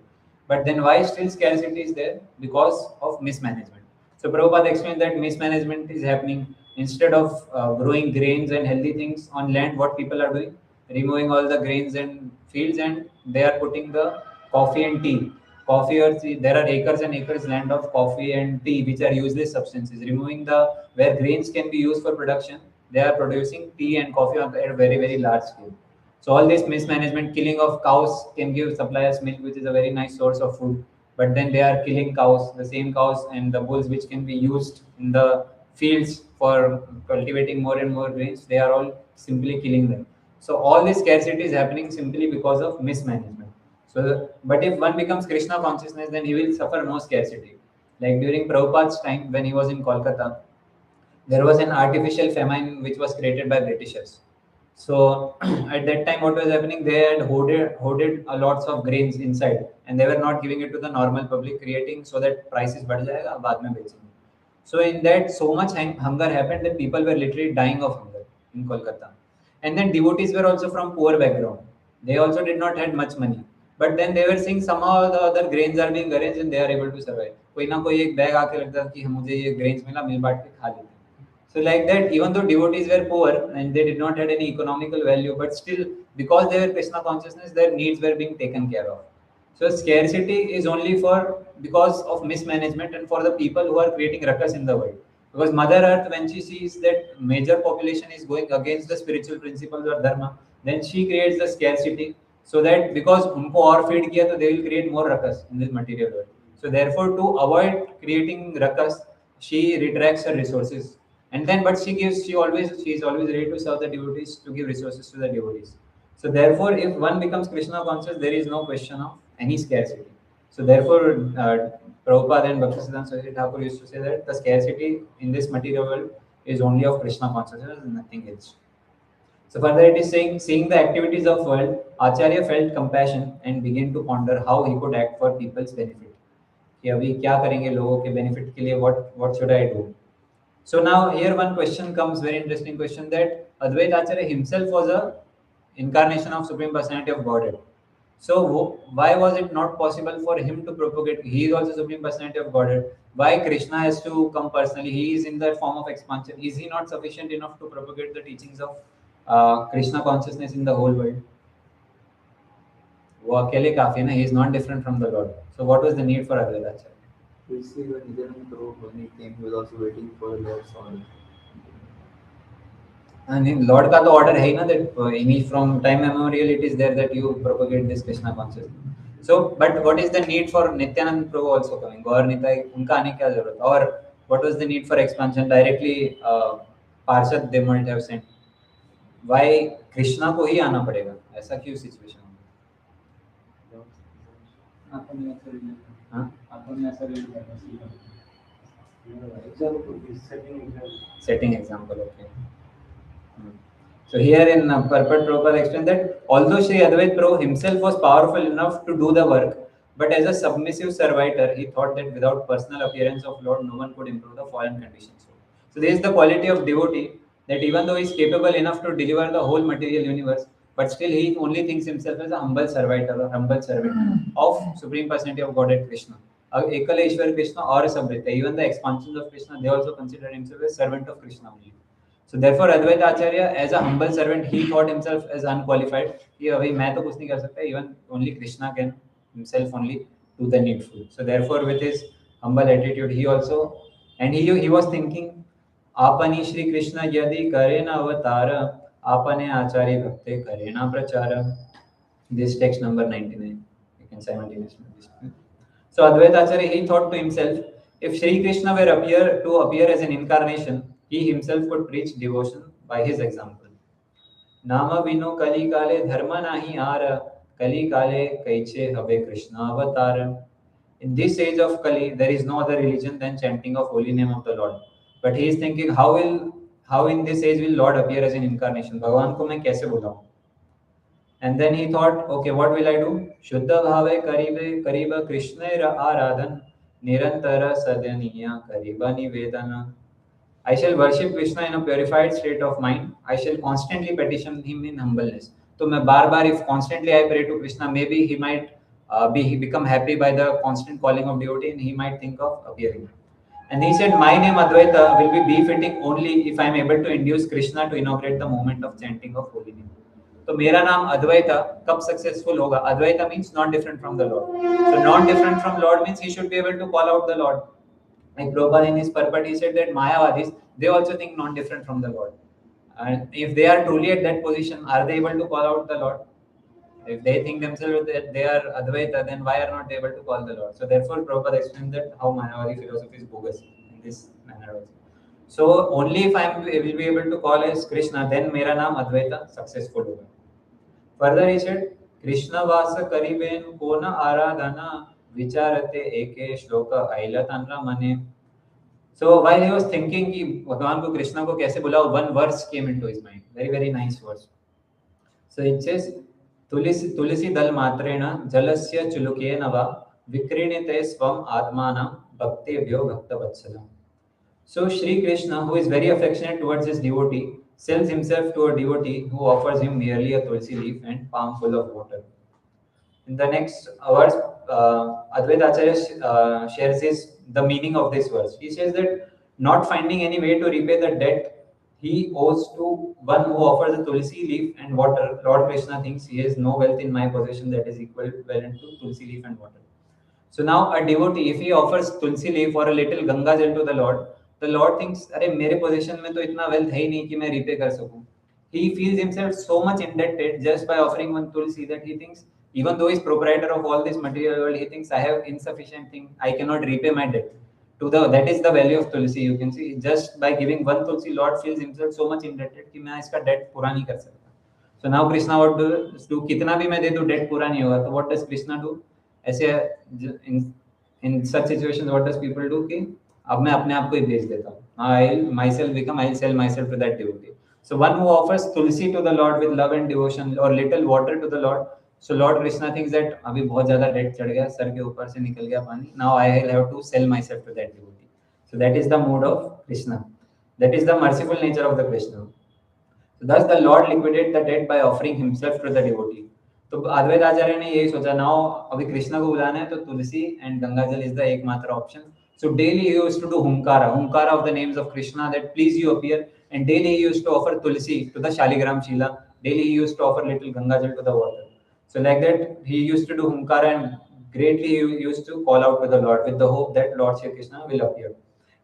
But then why still scarcity is there? Because of mismanagement. So Prabhupada explained that mismanagement is happening. Instead of growing grains and healthy things on land, what people are doing? Removing all the grains and fields, and they are putting the coffee and tea. Coffee or tea, there are acres and acres land of coffee and tea, which are useless substances. Removing the where grains can be used for production, they are producing tea and coffee at a very, very large scale. So all this mismanagement, killing of cows can give suppliers milk, which is a very nice source of food. But then they are killing cows, the same cows and the bulls, which can be used in the fields for cultivating more and more grains. They are all simply killing them. So all this scarcity is happening simply because of mismanagement. So, but if one becomes Krishna consciousness, then he will suffer no scarcity. Like during Prabhupada's time, when he was in Kolkata, there was an artificial famine which was created by Britishers. So at that time, what was happening? They had hoarded a lots of grains inside, and they were not giving it to the normal public, creating so that prices बढ़ जाएगा बाद में बेचेंगे. So in that, so much hunger happened that people were literally dying of hunger in Kolkata. And then devotees were also from poor background. They also did not had much money. But then they were seeing somehow the other grains are being arranged and they are able to survive. कोई ना कोई एक bag आके लगता कि मुझे ये grains मिला, मिल बांट के खा लेते हैं. So like that, even though devotees were poor and they did not have any economical value, but still because they were Krishna consciousness, their needs were being taken care of. So scarcity is only for because of mismanagement and for the people who are creating ruckus in the world. Because Mother Earth, when she sees that major population is going against the spiritual principles or dharma, then she creates the scarcity so that because उनको और feed किया तो they will create more ruckus in this material world. So therefore, to avoid creating ruckus, she retracts her resources, and then but she is always ready to serve the devotees, to give resources to the devotees. So therefore, if one becomes Krishna conscious, there is no question of any scarcity. So therefore, Prabhupada and Bhaktisiddhanta Saraswati Thakur used to say that the scarcity in this material world is only of Krishna consciousness and nothing else. So further it is saying, seeing the activities of world, Acharya felt compassion and began to ponder how he could act for people's benefit. कि अभी क्या करेंगे लोगों के benefit के लिए, what should I do? So now here one question comes, very interesting question, that Advaita Acharya himself was a incarnation of Supreme Personality of Godhead. So why was it not possible for him to propagate? He is also Supreme Personality of Godhead. Why Krishna has to come personally? He is in the form of expansion. Is he not sufficient enough to propagate the teachings of Krishna consciousness in the whole world? वो अकेले काफी है ना. He is not different from the Lord. So what was the need for Advaita Acharya? We see when Nityananda Prabhu, when he came, he was also waiting for the Lord's order. And in Lord का तो order है ही ना, that from time memorial it is there that you propagate this Krishna consciousness. So, but what is the need for Nityananda Prabhu also coming? Gaur Nitai, उनका आने क्या जरूरत? और what was the need for expansion? Directly पार्षद they might have sent. Why Krishna को ही आना पड़ेगा? ऐसा क्यों situation? Setting example, okay. So here in Purport Prabhupada explained that although Sri Advait Prabhu himself was powerful enough to do the work, but as a submissive servitor, he thought that without personal appearance of Lord, no one could improve the fallen conditions. So this is the quality of devotee, that even though he is capable enough to deliver the whole material universe, but still he only thinks himself as a humble servitor or humble servant of Supreme Personality of Godhead Krishna. Ekala Ishwar Krishna or Samrita, even the expansions of Krishna, they also consider himself as servant of Krishna only. So therefore Advaita Acharya, as a humble servant, he thought himself as unqualified. कि अभी मैं तो कुछ नहीं कर सकता. Even only Krishna can himself only do the needful. So therefore, with his humble attitude, he also, and he was thinking, आपनी श्री कृष्ण यदि करे न अवतार, आपने आचार्य भक्ते करे न प्रचार. This text number 99. You can simultaneously. So Advaita Acharya, he thought to himself, if Sri Krishna were to appear as an incarnation, he himself could preach devotion by his example. Nama vino kali kale dharma nahi ara, kali kale kaiche habe Krishna avatar. In this age of Kali, there is no other religion than chanting of holy name of the Lord. But he is thinking, how in this age will Lord appear as an incarnation? भगवान को मैं कैसे बुलाऊं? And then he thought, okay, what will I do? Shuddha bhave kariba Krishna aradhan, nirantara sadhaniya kariba nivedana. I shall worship Krishna in a purified state of mind. I shall constantly petition him in humbleness. So मैं बार if constantly I pray to Krishna, maybe he might become happy by the constant calling of devotee and he might think of appearing. And he said, my name Advaita will be befitting only if I am able to induce Krishna to inaugurate the moment of chanting of holy name. तो मेरा नाम अद्वैता कब successful होगा? Advaita means not different from the Lord. So not different from Lord means he should be able to call out the Lord. Like Prabhupada in his purport, he said that Mayavadis, they also think not different from the Lord. And if they are truly at that position, are they able to call out the Lord? If they think themselves that they are Advaita, then why are not they able to call the Lord? So therefore, Prabhupada explained that how Mayavadi philosophy is bogus in this manner also. So only if I will be able to call as Krishna, then mera naam Advaita successful hoga. Further he said, Krishna vasa kariben kona aradhana vicharate eke shloka ailatanra mane. So while he was thinking कि भगवान को कृष्णा को कैसे बुलाओ, one verse came into his mind. Very nice verse. So it says, tulisi dal matrena jalasya chuluke nava vikrinite svam atmanam bhaktebhyo bhaktavatsala. So Sri Krishna, who is very affectionate towards his devotee, sells himself to a devotee who offers him merely a tulsi leaf and palm full of water. In the next verse, Advaita Acharya shares the meaning of this verse. He says that not finding any way to repay the debt he owes to one who offers a tulsi leaf and water, Lord Krishna thinks he has no wealth in my possession that is equivalent to tulsi leaf and water. So now a devotee, if he offers tulsi leaf or a little Ganga jal to the Lord thinks, अरे मेरे possession में तो इतना wealth है ही नहीं कि मैं repay कर सकूं. He feels himself so much indebted just by offering one tulsi that he thinks, even though he's proprietor of all this material world, he thinks I have insufficient thing, I cannot repay my debt. That is the value of tulsi. You can see just by giving one tulsi, Lord feels himself so much indebted कि मैं इसका debt पूरा नहीं कर सकता. So now Krishna what do कितना भी मैं दे दूं debt पूरा नहीं होगा. तो what does Krishna do? ऐसे in such situations what does people do कि अब मैं अपने आप को ही बेच देता हूँ. I'll sell myself to that devotee. So one who offers tulsi to the Lord with love and devotion or little water to the Lord, so Lord Krishna thinks that अभी बहुत ज़्यादा debt चढ़ गया, सर के ऊपर से निकल गया पानी. Now I'll have to sell myself to that devotee. So that is the mood of Krishna. That is the merciful nature of the Krishna. So thus the Lord liquidated the debt by offering himself to the devotee. तो अद्वैत आचार्य ने यही सोचा, now अभी कृष्ण को बुलाना है तो तुलसी and गंगाजल इज द एकमात्र option. So daily he used to do Hunkara of the names of Krishna that please you appear, and daily he used to offer tulsi to the Shaligram Shila. Daily he used to offer little Gangajal to the water. So like that he used to do Hunkara and greatly he used to call out to the Lord with the hope that Lord Shri Krishna will appear.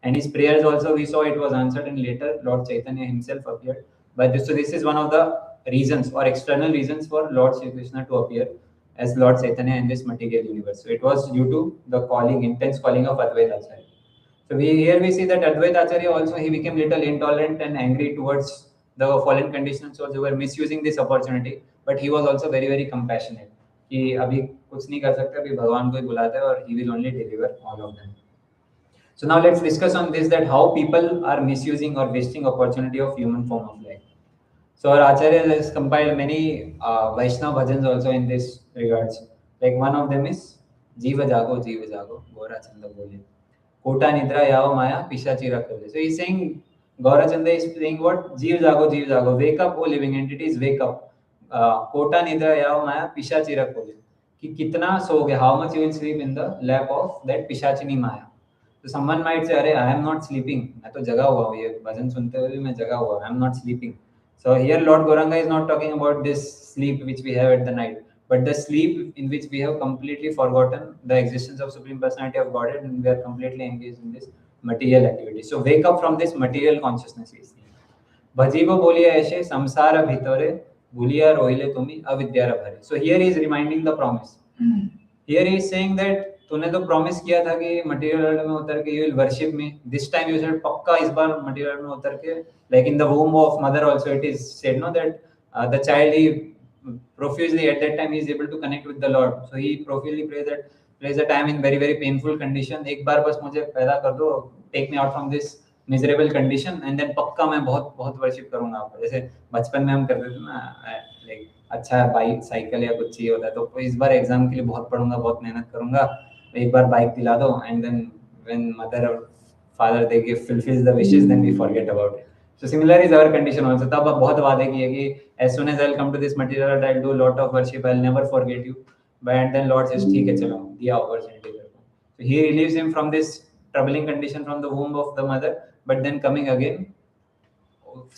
And his prayers also we saw it was answered, and later Lord Chaitanya himself appeared. So this is one of the reasons or external reasons for Lord Shri Krishna to appear as Lord Chaitanya in this material universe. So it was due to the intense calling of Advaita Acharya. So we see that Advaita Acharya also he became little intolerant and angry towards the fallen conditioned souls who were misusing this opportunity, but he was also very very compassionate. कि अभी कुछ नहीं कर सकते, अभी भगवान को ही बुलाते हैं और he will only deliver all of them. So now let's discuss on this, that how people are misusing or wasting opportunity of human form of life. So our Acharya has compiled many Vaishnava bhajans also in this regards. Like one of them is Jiva Jago, Gora Chanda Bole. Kota Nidra Yao Maya, Pishachi Rakale. So he's saying, Gaura Chanda is saying what? Jiva Jago, wake up, O living entities, wake up. Kota Nidra Yao Maya, Pishachi Rakale. कि कितना सोओगे, how much you will sleep in the lap of that Pishachini Maya. So someone might say, अरे I am not sleeping, मैं तो जगा हुआ हूँ, ये भजन सुनते हुए भी मैं जगा हुआ हूँ, I am not sleeping. So here Lord Gauranga is not talking about this sleep which we have at the night, but the sleep in which we have completely forgotten the existence of Supreme Personality of Godhead and we are completely engaged in this material activity. So wake up from this material consciousness. Bhajibo boliya ऐसे samsara bhitore bhuliya rohile tumi avidyara bhare. So here he is reminding the promise. Here he is saying that तूने तो promise किया था कि material world में उतर के you will worship me. This time you said पक्का इस बार मटेरियल में उतर के, like in the वूम of mother also it is said know that the child he profusely at that time he is able to connect with the Lord. So he profusely prays the time in very very painful condition. एक बार बस मुझे पैदा कर दो, take me out from this miserable condition and then पक्का मैं बहुत बहुत वर्शिप करूंगा आपको. जैसे बचपन में हम करते थे ना, लाइक अच्छा बाइक साइकिल या कुछ चाहिए होता है तो इस बार एग्जाम के लिए बहुत पढ़ूंगा, बहुत मेहनत करूंगा, एक बार बाइक दिला दो, एंड देन व्हेन मदर और father they give fulfils the wishes then we forget about it. So similar is our condition also. तब अब बहुत वादे किए कि as soon as I'll come to this material world I'll do a lot of worship, I'll never forget you, but then Lord says ठीक है चलो दिया opportunity तेरे को. So he relieves him from this troubling condition from the womb of the mother, but then coming again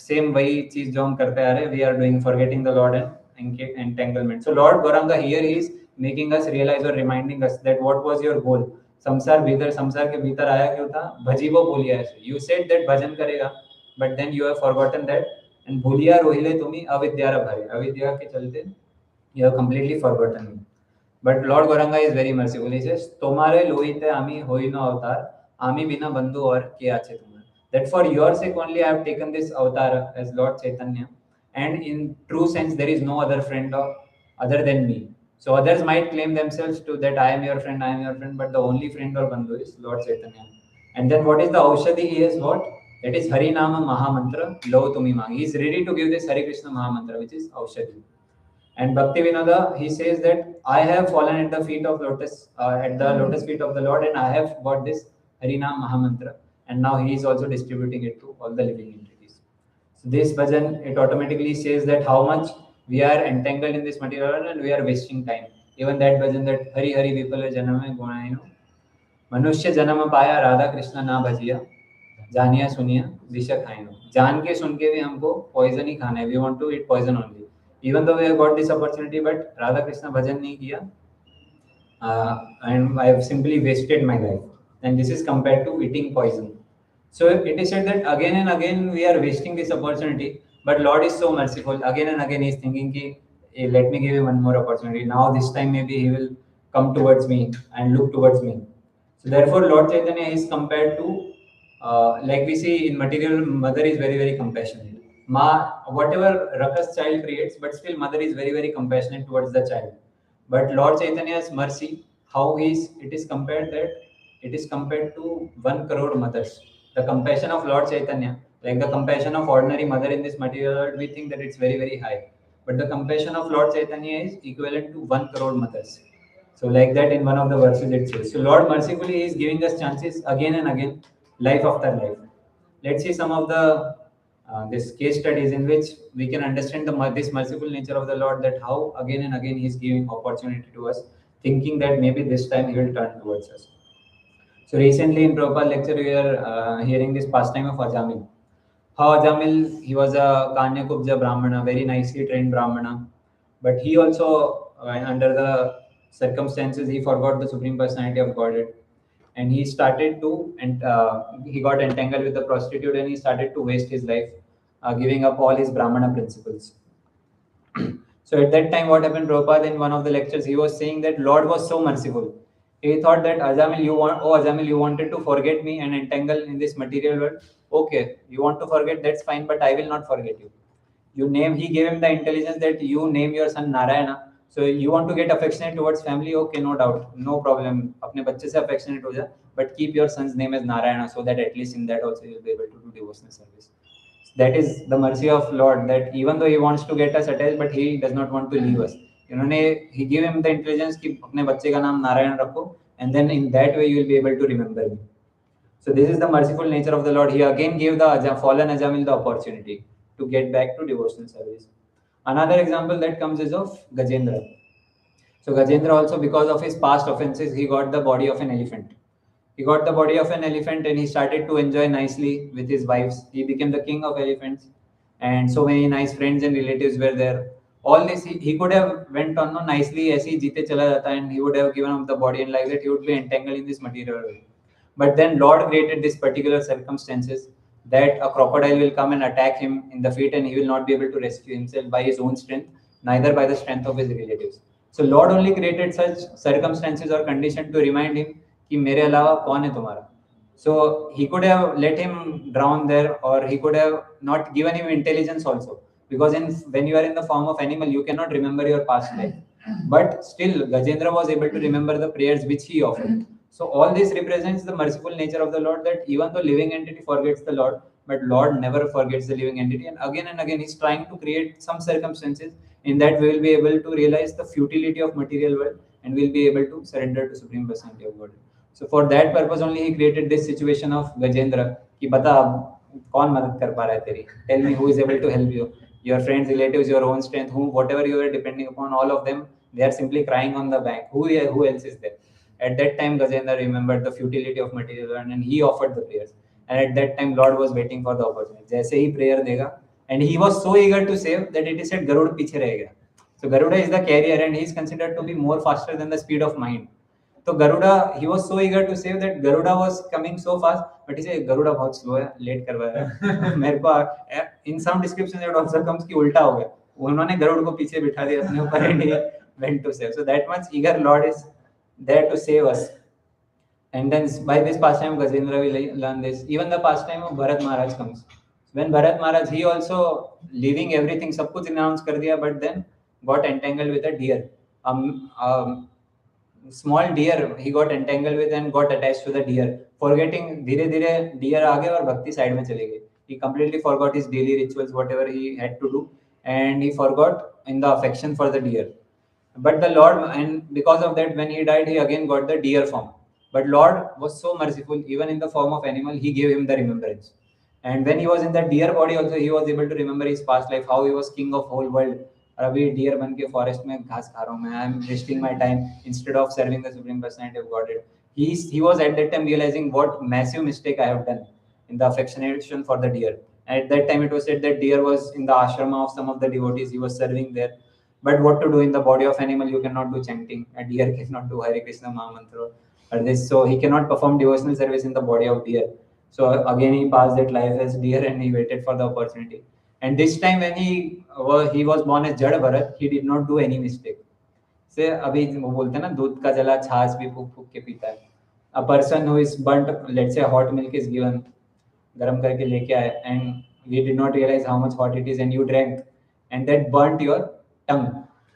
same वही चीज जो हम करते आ रहे, we are doing forgetting the Lord and entanglement. So Lord Gauranga here is making us realize or reminding us that what was your goal. संसार के भीतर आया क्यों था? भजीवो बोलिया ऐसे. You said that भजन करेगा, but then you have forgotten that, and भूलिया रोहिले तुम्ही अविद्यारा भरे. अविद्या के चलते you have completely forgotten me. But Lord Gauranga is very merciful. He says, तुम्हारे लोहिते आमी होइनो अवतार, आमी बिना बंधु और के आचे तुम्हारे. That for your sake only I have taken this avatar as Lord Chaitanya, and in true sense there is no other friend other than me. So others might claim themselves to that I am your friend, but the only friend or bandhu is Lord Chaitanya. And then what is the Aushadhi? He is what? That is Harinama Mahamantra, Lo Tumi Mang. He is ready to give this Hare Krishna Mahamantra, which is Aushadhi. And Bhakti Vinoda, he says that I have fallen at the feet of at the lotus feet of the Lord, and I have got this Harinam Mahamantra, and now he is also distributing it to all the living entities. So this bhajan, it automatically says that how much we are entangled in this material world and we are wasting time. Even that bhajan that Hari Hari Vipala Janame Guna, मनुष्य जन्म पाया राधा कृष्ण ना भजिया जानिया सुनिया विष खाइनो जान के सुन के भी हमको पॉइजन ही खाना है we want to eat poison only even though we have got this opportunity but Radha Krishna भजन नहीं किया and I have simply wasted my life. And this is compared to eating poison. So it is said that again and again we are wasting this opportunity, but Lord is so merciful. Again and again He is thinking, ki, let me give you one more opportunity. Now this time maybe He will come towards me and look towards me. So therefore Lord Chaitanya is compared to, like we see in material, mother is very, very compassionate. Whatever ruckus child creates, but still mother is very, very compassionate towards the child. But Lord Chaitanya's mercy, how it is compared that it is compared to 1 crore mothers. The compassion of Lord Chaitanya, like the compassion of ordinary mother in this material world, we think that it's very, very high. But the compassion of Lord Chaitanya is equivalent to 1 crore mothers. So like that in one of the verses it says. So Lord mercifully is giving us chances again and again, life after life. Let's see some of the this case studies in which we can understand this merciful nature of the Lord, that how again and again He is giving opportunity to us, thinking that maybe this time He will turn towards us. So recently in Prabhupada lecture, we are hearing this pastime of Ajamil. How Ajamil, he was a Kanya Kubja Brahmana, very nicely trained Brahmana, but he also, under the circumstances, he forgot the Supreme Personality of Godhead, and he started to, and he got entangled with the prostitute, and he started to waste his life, giving up all his Brahmana principles. So at that time, what happened, Prabhupada, in one of the lectures, he was saying that Lord was so merciful. He thought that Ajamil, you wanted to forget me and entangle in this material world. Okay, you want to forget, that's fine, but I will not forget you. He gave him the intelligence that you name your son Narayana. So you want to get affectionate towards family, okay, no doubt, no problem. अपने बच्चे से affectionate हो जा, but keep your son's name as Narayana, so that at least in that also you'll be able to do devotional service. That is the mercy of Lord, that even though He wants to get us attached, but He does not want to leave us. He gave him the intelligence कि अपने बच्चे का नाम नारायण रखो, and then in that way you will be able to remember me. So this is the merciful nature of the Lord. He again gave the fallen Ajamil the opportunity to get back to devotional service. Another example that comes is of Gajendra. So Gajendra also, because of his past offenses, he got the body of an elephant. He got the body of an elephant and he started to enjoy nicely with his wives. He became the king of elephants, and so many nice friends and relatives were there. All this he could have went on no, nicely as he jeete chala jata, and he would have given up the body, and like that he would be entangled in this material world. But then Lord created this particular circumstances that a crocodile will come and attack him in the feet, and he will not be able to rescue himself by his own strength, neither by the strength of his relatives. So Lord only created such circumstances or condition to remind him कि मेरे अलावा कौन है तुम्हारा. So he could have let him drown there, or he could have not given him intelligence also, because when you are in the form of animal, you cannot remember your past life. But still, Gajendra was able to remember the prayers which he offered. So all this represents the merciful nature of the Lord, that even though living entity forgets the Lord, but Lord never forgets the living entity. And again He's trying to create some circumstances in that we will be able to realize the futility of material world, and we'll be able to surrender to Supreme Personality of God. So for that purpose only He created this situation of Gajendra. कि बता अब कौन मदद कर पा रहा है तेरी? Tell me who is able to help you. Your friends, relatives, your own strength, whatever you are depending upon, all of them, they are simply crying on the bank. Who else is there? At that time, Gajendra remembered the futility of material world, and he offered the prayers. And at that time, Lord was waiting for the opportunity. जैसे ही prayer देगा, and he was so eager to save that it is said Garuda पीछे रह गया. So Garuda is the carrier, and he is considered to be more faster than the speed of mind. So Garuda, he was so eager to save that Garuda was coming so fast, but he said Garuda बहुत slow है, late करवा रहा है. मेरे को in some descriptions it also comes कि उल्टा हो गया. उन्होंने गरुड़ को पीछे बिठा दिया अपने ऊपर, and he went to save. So that much eager Lord is there to save us. And then by this pastime, Gajendra will learn this. Even the pastime of Bharat Maharaj comes. When Bharat Maharaj, he also leaving everything, सब कुछ renounce कर दिया, but then got entangled with a deer. Small deer he got entangled with and got attached to the deer, forgetting धीरे धीरे deer आ गए और भक्ति side में चले गए. He completely forgot his daily rituals, whatever he had to do, and he forgot in the affection for the deer. But the Lord, and because of that, when he died, he again got the deer form. But Lord was so merciful, even in the form of animal, he gave him the remembrance. And when he was in the deer body, also he was able to remember his past life, how he was king of whole world. और अभी dear बन के forest में घास खा रहा हूँ मैं. I am wasting my time instead of serving the supreme personality of God. He was at that time realizing what massive mistake I have done in the affectionation for the deer. At that time, it was said that deer was in the ashrama of some of the devotees. He was serving there. But what to do in the body of animal? You cannot do chanting. A deer cannot do Hare Krishna Mahamantra or this. So he cannot perform devotional service in the body of deer. So again, he passed that life as deer and he waited for the opportunity. And this time, when he was born as Jad Bharat, he did not do any mistake. से अभी वो बोलते हैं ना दूध का जला छाछ भी फूक फूक के पीता है. A person who is burnt, let's say hot milk is given, गरम करके लेके आए, and you did not realize how much hot it is and you drank, and that burnt your tongue.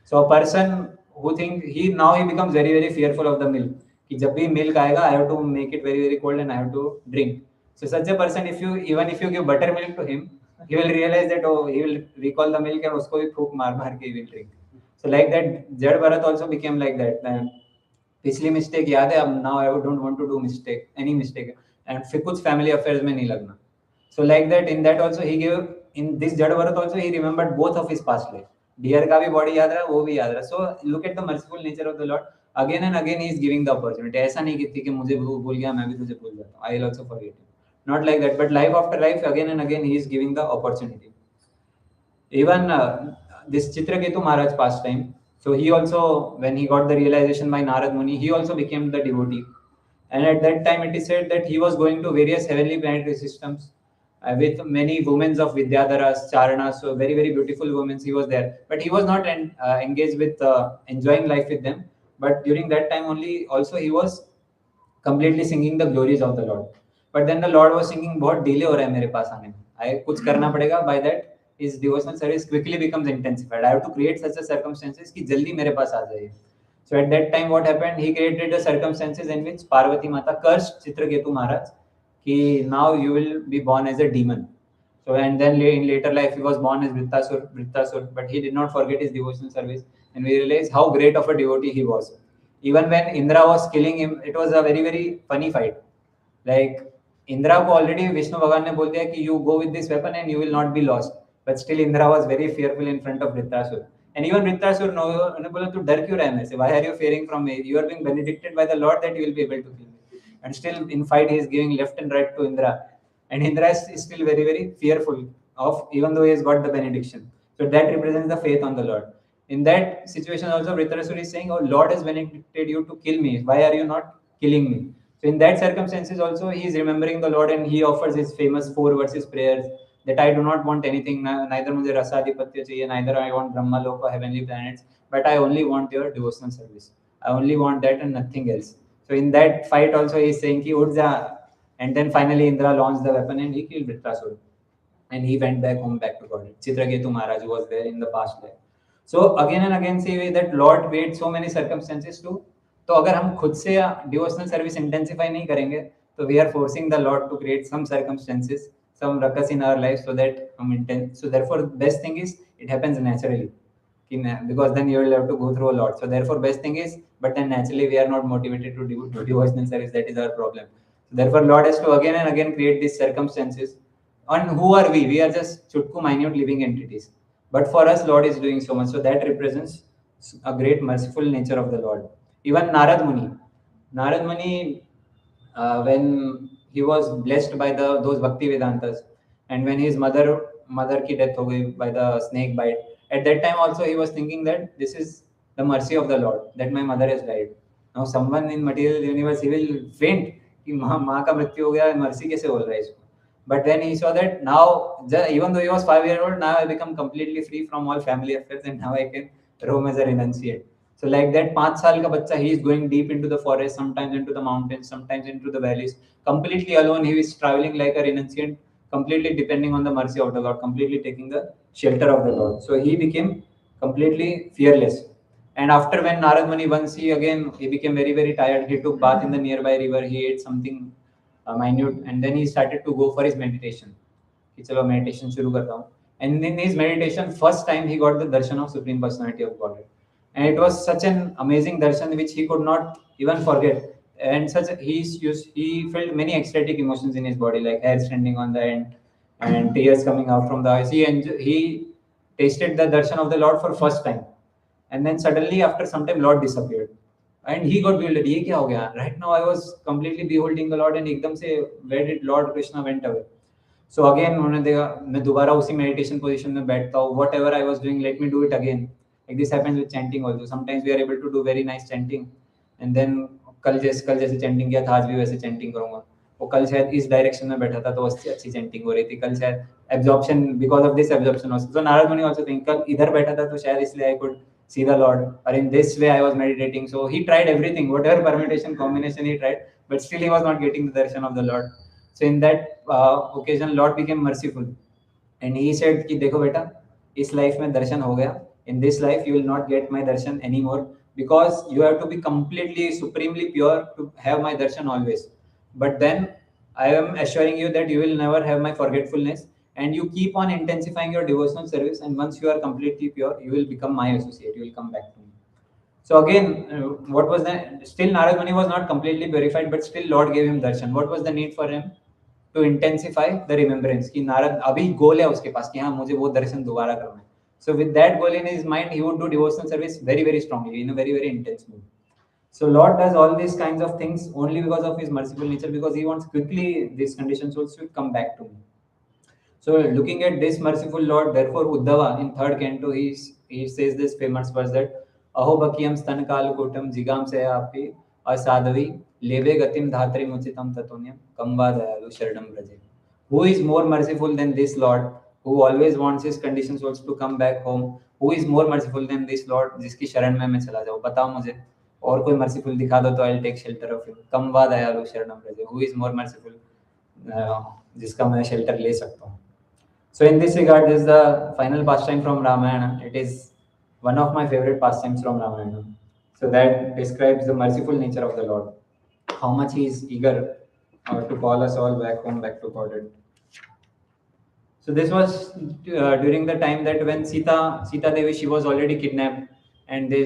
So a person who think he becomes very very fearful of the milk. कि जब भी milk आएगा, I have to make it very very cold and I have to drink. So such a person, even if you give buttermilk to him, he will realize that he will recall the milk and उसको भी फूक मार मार के he will drink. So like that, Jad Bharat also became like that. पिछली mistake याद है, अब now I don't want to do any mistake, and फिर कुछ family affairs में नहीं लगना. So like that, in that also he gave, in this Jad Bharat also he remembered both of his past life. Deer का भी body याद रहा, वो भी याद रहा. So look at the merciful nature of the Lord. Again and again he is giving the opportunity. ऐसा नहीं कि मुझे भूल गया, मैं भी तुझे भूल जाता हूँ. I will also forget it. Not like that, but life after life, again and again he is giving the opportunity. Even this Chitraketu Maharaj past time. So he also, when he got the realization by Narad Muni, he also became the devotee. And at that time, it is said that he was going to various heavenly planetary systems with many women of Vidyadharas, Charanas, so very, very beautiful women. He was there. But he was not engaged with enjoying life with them. But during that time only, also he was completely singing the glories of the Lord. But then the Lord was singing, बहुत delay हो रहा है मेरे पास आने में. I कुछ करना पड़ेगा. By that, his devotional service quickly becomes intensified. I have to create such a circumstances कि जल्दी मेरे पास आ जाए. So at that time, what happened? He created the circumstances in which Parvati Mata cursed Chitraketu Maharaj कि now you will be born as a demon. So and then in later life he was born as Vrittasur, but he did not forget his devotional service, and we realize how great of a devotee he was. Even when Indra was killing him, it was a very very funny fight. Like Indra को already Vishnu भगवान ने बोल दिया कि you go with this weapon and you will not be lost. But still Indra was very fearful in front of Vrittasur. And even Vrittasur ने बोला तू डर क्यों रहा है मेरे से? Why are you fearing from me? You are being benedicted by the Lord that you will be able to kill me. And still in fight he is giving left and right to Indra. And Indra is still very very fearful of, even though he has got the benediction. So that represents the faith on the Lord. In that situation also Vrittasur is saying, oh Lord has benedicted you to kill me. Why are you not killing me? So in that circumstances also he is remembering the Lord, and he offers his famous 4 verses prayers that I do not want anything, neither मुझे रसाधिपत्य चाहिए, neither I want Brahma Lok or heavenly planets, but I only want your devotional service. I only want that and nothing else. So in that fight also he is saying कि उठ जा, and then finally Indra launched the weapon and he killed Vritrasura. And he went back home, back to God. Chitraketu Maharaj was there in the past life. So again and again see that Lord creates so many circumstances to. तो अगर हम खुद से devotional service intensify नहीं करेंगे तो we are forcing the lord to create some circumstances, some ruckus in our life so that so therefore best thing is it happens naturally, because then you will have to go through a lot. So therefore best thing is, but then naturally we are not motivated to do devotional service. That is our problem. So therefore Lord has to again and again create these circumstances. And who are we? We are just chutku minute living entities. But for us, Lord is doing so much. So that represents a great merciful nature of the Lord. Even Narad Muni, when he was blessed by those Bhakti Vedantas, and when his mother ki death ho gayi by the snake bite, at that time also he was thinking that this is the mercy of the Lord that my mother has died. Now someone in material universe, he will faint कि माँ का मृत्यु हो गया, mercy कैसे बोल रहा है इसको. But then he saw that now, even though he was 5 years old, now I become completely free from all family affairs, and now I can roam as a renunciate. So like that 5 साल का बच्चा, he is going deep into the forest, sometimes into the mountains, sometimes into the valleys, completely alone. He is traveling like a renunciant, completely depending on the mercy of the Lord, completely taking the shelter of the Lord. So he became completely fearless. And after when Narad Muni once he became very very tired, he took bath in the nearby river, he ate something minute, and then he started to go for his meditation कि चलो meditation शुरू करता हूँ. And in his meditation, first time he got the darshan of Supreme Personality of Godhead. And it was such an amazing darshan which he could not even forget. And he felt many ecstatic emotions in his body, like hair standing on the end and tears coming out from the eyes. He tasted the darshan of the Lord for first time. And then suddenly after some time Lord disappeared. And he got bewildered. ये क्या हो गया? Right now I was completely beholding the Lord and एकदम से where did Lord Krishna went away? So again उन्होंने देखा मैं दोबारा उसी मेडिटेशन पोजीशन में बैठता हूँ whatever I was doing let me do it again like this happens with chanting also sometimes we are able to do very nice chanting and then कल जैसे चैंटिंग किया था आज भी वैसे चैंटिंग करूंगा वो कल शायद इस डायरेक्शन में बैठा था तो अच्छी चैंटिंग हो रही थी कल शायद absorption because of this absorption also so Narad मुनि ऑल्सो थिंक कल इधर बैठा था तो शायद इसलिए I could see the Lord, or in this way I was meditating. So he tried everything, whatever permutation combination he tried, but still he was not getting the darshan of the Lord. So in that occasion, Lord became merciful, and he said कि देखो बेटा इस life में दर्शन हो गया. In this life you will not get my darshan anymore because you have to be completely supremely pure to have my darshan always. But then I am assuring you that you will never have my forgetfulness, and you keep on intensifying your devotional service, and once you are completely pure you will become my associate, you will come back to me. So again, what was that? Still Narad Muni was not completely purified, but still Lord gave him darshan. What was the need for him? To intensify the remembrance कि नारद अभी गोल है उसके पास कि हाँ मुझे वो दर्शन दोबारा करना है. So with that goal in his mind, he would do devotional service very very strongly in a very very intense mood. So Lord does all these kinds of things only because of his merciful nature, because he wants quickly these conditioned souls to come back to him. So looking at this merciful Lord, therefore Uddhava in third canto, he says this famous verse that Aho Bakiyam Stan Kalkutam Jigam Sayapi Asadhavi Leve Gatim Dhatri Muchitam Tatonyam Kamba Dayalu Sharadam Braje. Who is more merciful than this Lord, who always wants his conditioned souls to come back home? Who is more merciful than this Lord जिसकी शरण में मैं चला जाऊँ? बताओ मुझे और कोई merciful दिखा दो तो I'll take shelter of him. Kamba Dayalu Sharadam Braje. Who is more merciful जिसका मैं shelter ले सकता हूँ? So in this regard, this is the final pastime from Ramayana. It is one of my favorite pastimes from Ramayana. So that describes the merciful nature of the Lord, how much he is eager to call us all back home, back to Godhead. So this was during the time that when Sita Devi, she was already kidnapped, and they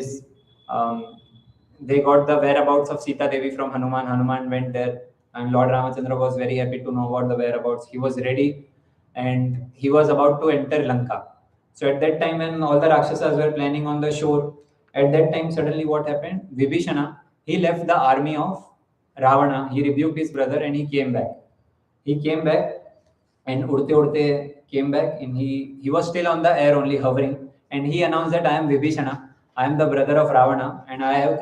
got the whereabouts of Sita Devi from Hanuman. Hanuman went there, and Lord Ramachandra was very happy to know about the whereabouts. He was ready, and he was about to enter Lanka. So at that time, when all the Rakshasas were planning on the shore, at that time, suddenly what happened? Vibhishana, he left the army of Ravana. He rebuked his brother and he came back. He came back and Urte Urte came back, and he was still on the air only hovering, and he announced that I am Vibhishana, I am the brother of Ravana, and I have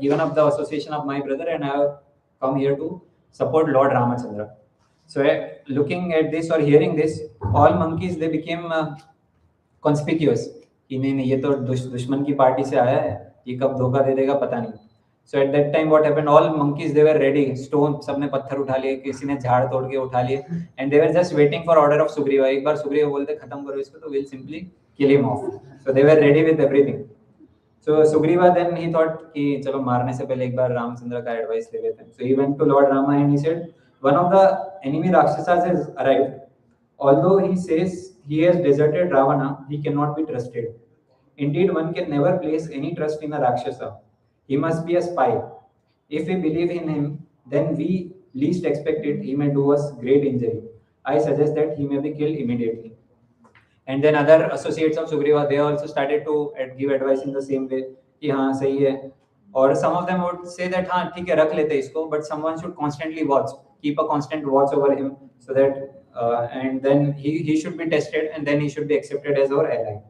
given up the association of my brother, and I have come here to support Lord Ramachandra. So looking at this or hearing this, all monkeys, they became conspicuous कि नहीं ये तो दुश्मन की party से आया है, ये कब धोखा दे देगा पता नहीं. So at that time what happened, all monkeys, they were ready, stone सबने पत्थर उठा लिए, किसी ने झाड़ तोड़ के उठा लिए, and they were just waiting for order of Sugriva. एक बार सुग्रीव बोलते खत्म करो इसको तो we'll simply kill him off. So they were ready with everything. So Sugriva, then he thought कि चलो मारने से पहले एक बार रामचंद्र का एडवाइस ले लेते हैं. So he went to Lord Rama and he said, one of the enemy Rakshasas has arrived. Although he says he has deserted Ravana, he cannot be trusted. Indeed, one can never place any trust in a Rakshasa. He must be a spy. If we believe in him, then we least expect it, he may do us great injury. I suggest that he may be killed immediately. And then other associates of Sugriva, they also started to give advice in the same way कि हाँ सही है. Or some of them would say that हाँ ठीक है रख लेते इसको, but someone should constantly watch, keep a constant watch over him, so that and then he should be tested, and then he should be accepted as our ally.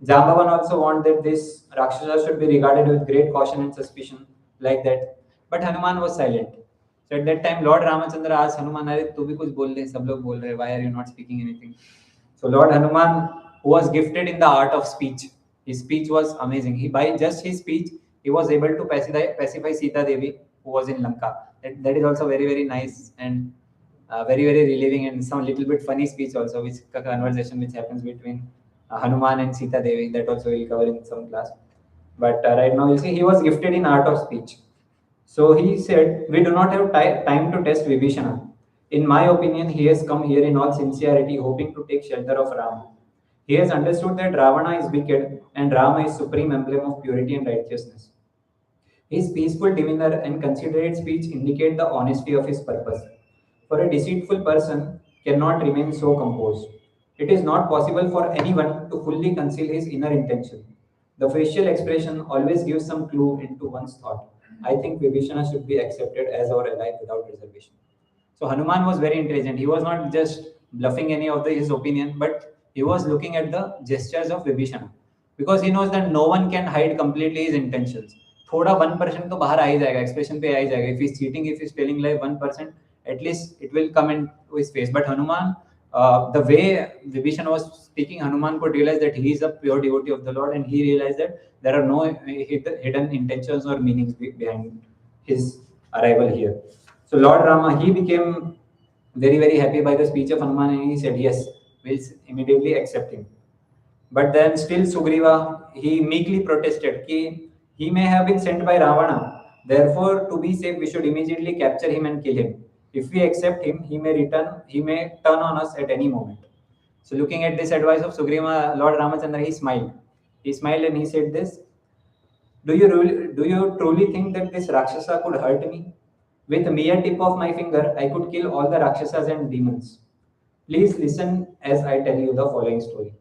Jambavan also want that this Rakshasa should be regarded with great caution and suspicion, like that. But Hanuman was silent. So at that time, Lord Ramachandra asked Hanuman, "अरे तू भी कुछ बोल ले, सब लोग बोल रहे, why are you not speaking anything?" So Lord Hanuman, who was gifted in the art of speech, his speech was amazing. By just his speech, he was able to pacify Sita Devi, who was in Lanka. That is also very very nice and very very relieving, and some little bit funny speech also, which conversation which happens between Hanuman and Sita Devi. That also we'll cover in some class. But right now, you see, he was gifted in art of speech. So he said, "We do not have time to test Vibhishana. In my opinion, he has come here in all sincerity, hoping to take shelter of Rama. He has understood that Ravana is wicked and Rama is supreme emblem of purity and righteousness. His peaceful demeanor and considerate speech indicate the honesty of his purpose. For a deceitful person cannot remain so composed. It is not possible for anyone to fully conceal his inner intention. The facial expression always gives some clue into one's thought. I think Vibhishana should be accepted as our ally without reservation. So Hanuman was very intelligent. He was not just bluffing any of his opinion, but he was looking at the gestures of Vibhishana because he knows that no one can hide completely his intentions. थोड़ा 1% तो बाहर आ ही जाएगा, expression पे आ ही जाएगा. If he's cheating, if he's telling lie, 1%, at least it will come into his face. But Hanuman, the way Vibhishana was speaking, Hanuman could realize that he is a pure devotee of the Lord, and he realized that there are no hidden intentions or meanings behind his arrival here. So Lord Rama, he became very, very happy by the speech of Hanuman, and he said, yes, we'll immediately accept him. But then still Sugriva, he meekly protested कि he may have been sent by Ravana. Therefore, to be safe, we should immediately capture him and kill him. If we accept him, he may turn on us at any moment. So looking at this advice of Sugriva, Lord Ramachandra, he smiled. He smiled and he said this, do you truly think that this Rakshasa could hurt me? With a mere tip of my finger, I could kill all the Rakshasas and demons. Please listen as I tell you the following story.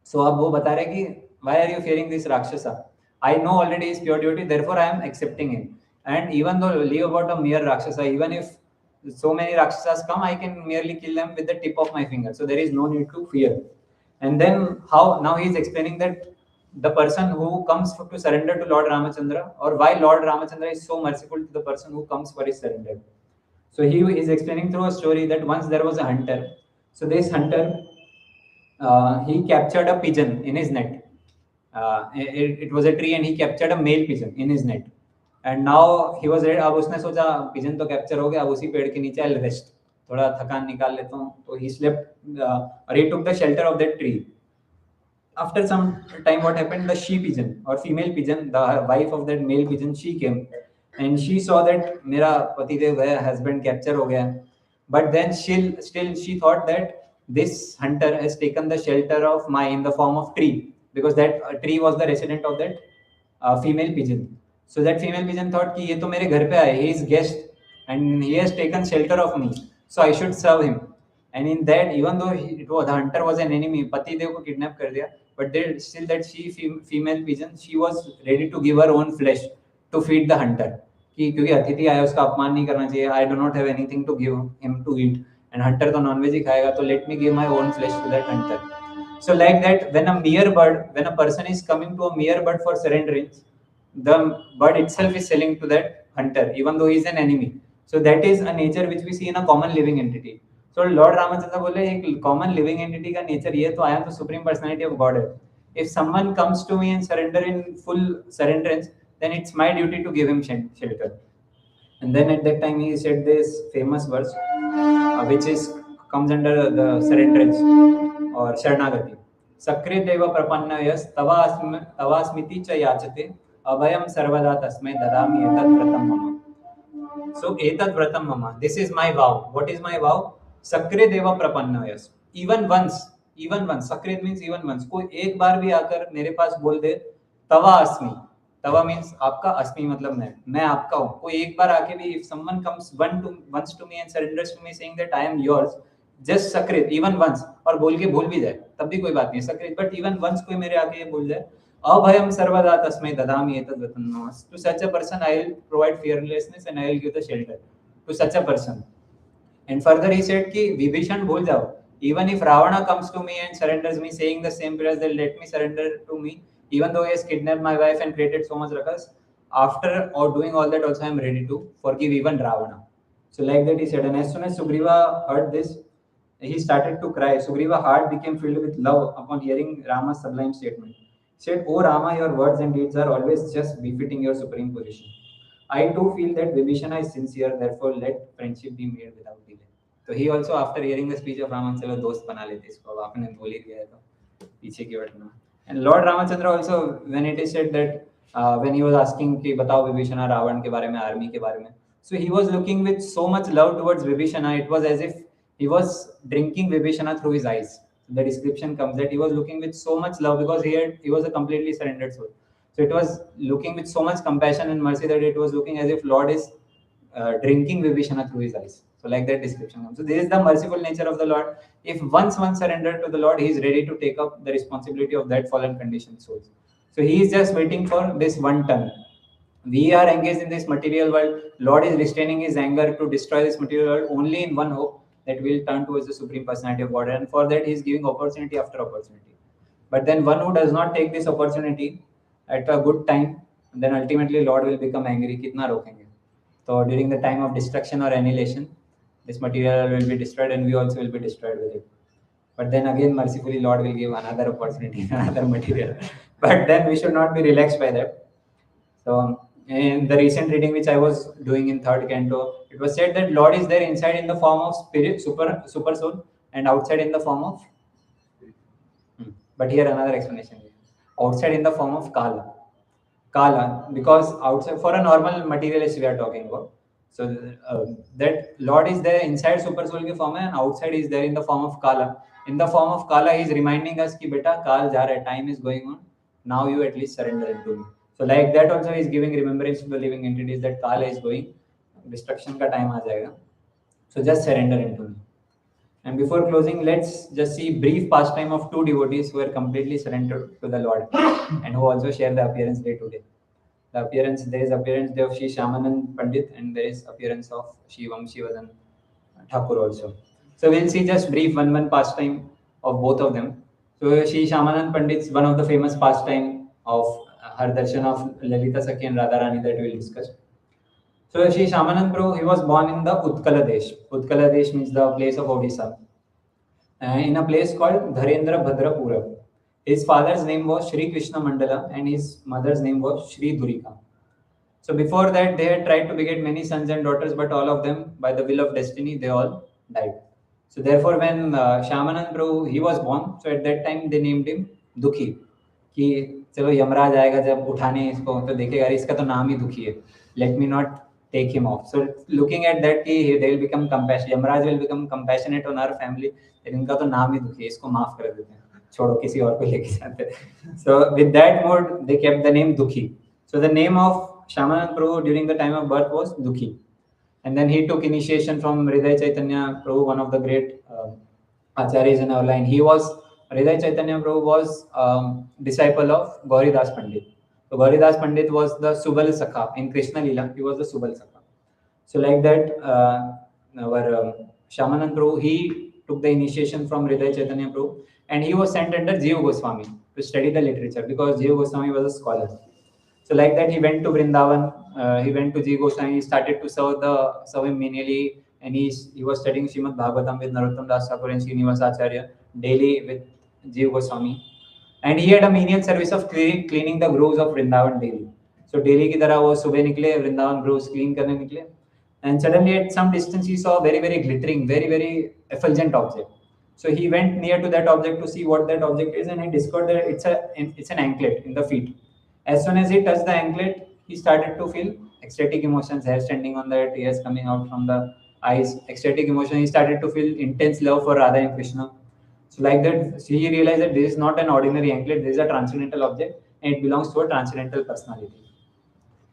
So अब वो बता रहे कि why are you fearing this Rakshasa? I know already his pure duty, therefore I am accepting him. And even though leave about a mere Rakshasa, even if so many Rakshasas come, I can merely kill them with the tip of my finger. So there is no need to fear. And then how now he is explaining that the person who comes to surrender to Lord Ramachandra, or why Lord Ramachandra is so merciful to the person who comes for his surrender. So he is explaining through a story that once there was a hunter. So this hunter, he captured a pigeon in his net. It was a tree and he captured a male pigeon in his net. And now he was ready. अब उसने सोचा pigeon तो capture हो गया, अब उसी पेड़ के नीचे I'll rest. थोड़ा थकान निकाल लेता हूँ. तो he slept or he took the shelter of that tree. After some time, what happened? The she pigeon or female pigeon, the wife of that male pigeon, she came and she saw that मेरा पतिदेव है, husband capture हो गया. But then still she thought that this hunter has taken the shelter of my in the form of tree, because that tree was the resident of that female pigeon. So that female pigeon thought कि ये तो मेरे घर पे आए, he is guest and he has taken shelter of me, so I should serve him. And in that, even though the hunter was an enemy, पति देव को kidnap कर दिया, but there still that female pigeon, she was ready to give her own flesh to feed the hunter. कि क्योंकि अतिथि आया, उसका अपमान नहीं करना चाहिए. I do not have anything to give him to eat, and hunter तो non-veg ही खाएगा, तो let me give my own flesh to that hunter. So like that, when a person is coming to a mere bird for surrendering, the bird itself is selling to that hunter, even though he is an enemy. So that is a nature which we see in a common living entity. So Lord Ramachandra बोले एक common living entity का nature ये तो I am the supreme personality of Godhead. If someone comes to me and surrender in full surrenderance, then it's my duty to give him shelter. And then at that time he said this famous verse, which is comes under the surrenderance or Sharanagati. Sakre deva prapanna tavasmiti cha yachate abhayam sarvada tasmai dadami etat vratam mama. So etat vratam mama. This is my vow. What is my vow? Sakre deva prapanna. Even once. Sakre means even once. कोई एक बार भी आकर मेरे पास बोल दे तवा अस्मि. तवा means आपका, अस्मि मतलब मैं आपका हूँ. कोई एक बार आके भी, if someone comes once to me and surrenders to me saying that I am yours, just sakrit even once, और बोल के भूल भी जाए तब भी कोई बात नहीं sakrit, but even once कोई मेरे आके ये बोल जाए abhayam sarvada tasmai dadami etat vratam mama. To such a person I will provide fearlessness and I will give the shelter to such a person. And further he said कि विभीषण भूल जाओ, even if Ravana comes to me and surrenders me saying the same prayers, they'll let me surrender to me, even though he has kidnapped my wife and created so much ruckus. After or doing all that, also I am ready to forgive even Ravana. So like that he said, and as soon as Sugriva heard this, he started to cry. Sugriva's heart became filled with love upon hearing Rama's sublime statement. He said, "O Rama, your words and deeds are always just befitting your supreme position. I too feel that Vibhishana is sincere, therefore let friendship be made without delay." So he also, after hearing the speech of Rama, चलो दोस्त बना लेते इसको, अब आपने बोल ही दिया है तो पीछे की हटना. And Lord Ramachandra also, when it is said that when he was asking कि बताओ विभीषण रावण के बारे में, आर्मी के बारे में, So he was looking with so much love towards Vibhishana. It was as if he was drinking Vibhishana through his eyes. The description comes that he was looking with so much love because he was a completely surrendered soul. So it was looking with so much compassion and mercy that it was looking as if Lord is drinking Vibhishana through his eyes. So like that description comes. So this is the merciful nature of the Lord. If once one surrendered to the Lord, he is ready to take up the responsibility of that fallen conditioned souls. So he is just waiting for this one turn. We are engaged in this material world. Lord is restraining his anger to destroy this material world only in one hope, that we will turn towards the Supreme Personality of God. And for that, he is giving opportunity after opportunity. But then one who does not take this opportunity at a good time, then ultimately Lord will become angry. Kitna rokenge? So during the time of destruction or annihilation, this material will be destroyed and we also will be destroyed with it. But then again, mercifully, Lord will give another opportunity, another material. But then we should not be relaxed by that. So in the recent reading which I was doing in third canto, it was said that Lord is there inside in the form of spirit, super soul, and outside in the form of. But here another explanation. Outside in the form of Kala. Kala, because outside for a normal materialist we are talking about. So that Lord is there inside super soul ke form and outside is there in the form of Kala. In the form of Kala, he is reminding us ki beta Kal ja raha hai, time is going on. Now you at least surrender into me. So like that also he is giving remembrance to the living entities that Kala is going. Destruction ka time aa jayega. So just surrender into me. And before closing, let's just see brief pastime of two devotees who are completely surrendered to the Lord and who also share the appearance day to day. There is appearance day of Shri Shamanand Pandit and there is appearance of Shri Vamshivadan Thakur also. So we'll see just brief one pastime of both of them. So Shri Shamanand Pandit is one of the famous pastime of her darshan of Lalita Sakhi and Radharani that we'll discuss. So Shri Shamanand Prabhu, he was born in the Utkala Desh. Utkala Desh means the place of Odisha. In a place called Dharendra Bhadrapura. His father's name was Shri Krishna Mandala and his mother's name was Shri Durika. So before that, they had tried to beget many sons and daughters, but all of them, by the will of destiny, they all died. So therefore, when Shamanand Prabhu he was born, so at that time they named him Dukhi. कि चलो यमराज आएगा जब उठाने इसको तो देखेगा इसका तो नाम ही दुखी है. Let me not take him off. So looking at that, कि they will become compassionate. Yamraj will become compassionate on our family. इनका तो नाम ही दुखी है, इसको माफ कर देते हैं, छोड़ो किसी और को लेके जाते हैं. So with that mode, they kept the name Dukhi. So the name of Shamanand Prabhu during the time of birth was Dukhi. And then he took initiation from Hriday Chaitanya Prabhu, one of the great acharyas in our line. Hriday Chaitanya Prabhu was disciple of Gauridas Pandit. So Gauridas Pandit was the Subal Sakha. In Krishna Lila, he was the Subal Sakha. So like that, our Shamanand Prabhu, he took the initiation from Hriday Chaitanya Prabhu and he was sent under Jiva Goswami to study the literature because Jiva Goswami was a scholar. So like that, he went to Vrindavan, he went to Jiva Goswami, he started to serve him menially, and he was studying Srimad Bhagavatam with Narottam Das Thakur and Srinivas Acharya daily with Jiva Goswami. And he had a menial service of cleaning the groves of Vrindavan daily. So daily की तरह वो सुबह निकले Vrindavan groves clean करने निकले. And suddenly at some distance he saw a very, very glittering, very, very effulgent object. So he went near to that object to see what that object is, and he discovered that it's an anklet in the feet. As soon as he touched the anklet, he started to feel ecstatic emotions, hair standing on the tears coming out from the eyes, ecstatic emotion. He started to feel intense love for Radha and Krishna. So like that, he realized that this is not an ordinary anklet, this is a transcendental object and it belongs to a transcendental personality.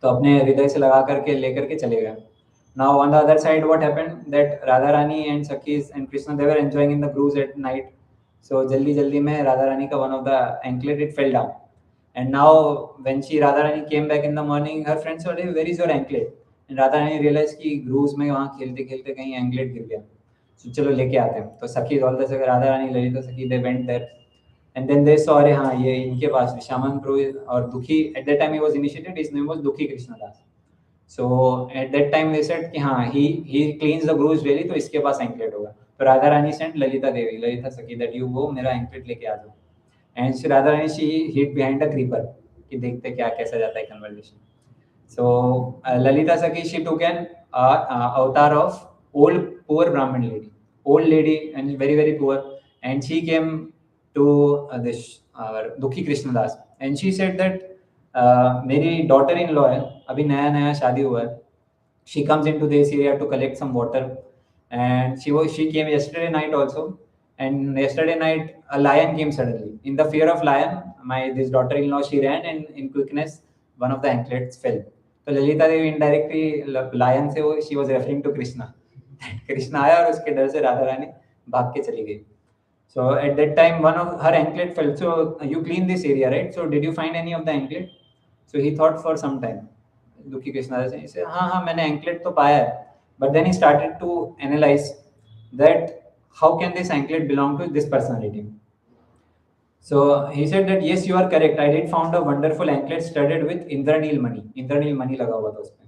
तो अपने हृदय से लगा करके लेकर के चले गए. Now on the other side, what happened that Radharani and Sakhis and Krishna, they were enjoying in the groves at night. So jaldi में Radharani का one of the anklet, it fell down. And now when Radharani came back in the morning, her friends told her, where is your anklet? And Radharani realized कि grooves में वहाँ खेलते खेलते कहीं anklet गिर गया. So चलो लेके आते हैं. तो Sakhis, all the Radharani, Lalita Sakhi, they went there. And then they saw, अरे हाँ ये इनके पास Shaman Prabhu और Dukhi, at that time he was initiated, his name was Dukhi Krishna Das. So at that time they said कि हाँ he cleans the grooves daily, तो इसके पास anklet होगा. तो Radha Rani sent Lalita Devi, Lalita Sakhi, that you go मेरा anklet लेके आ जाओ. And Shri Radha Rani, she hid behind a creeper कि देखते क्या कैसा जाता है conversation. So Lalita Sakhi, she took an avatar of old poor Brahmin lady, old lady and very, very poor, and she came to this Dukhi Krishna Das, and she said that मेरी daughter in law है, अभी नया नया शादी हुआ है, she comes into this area to collect some water, and she came yesterday night also. And yesterday night a lion came suddenly. In the fear of lion, my this daughter-in-law, she ran, and in quickness one of the anklets fell. So Lalita Devi indirectly lion से वो she was referring to Krishna. Krishna आया और उसके डर से राधा रानी भाग के चली गई. So at that time, one of her anklet fell. So you clean this area, right? So did you find any of the anklet? So he thought for some time. Dukhi Krishna he said, हाँ मैंने anklet तो पाया है. But then he started to analyze that how can this anklet belong to this personality? So he said that yes, you are correct. I did found a wonderful anklet studded with Indranil money. Indranil money लगा हुआ था उसमें.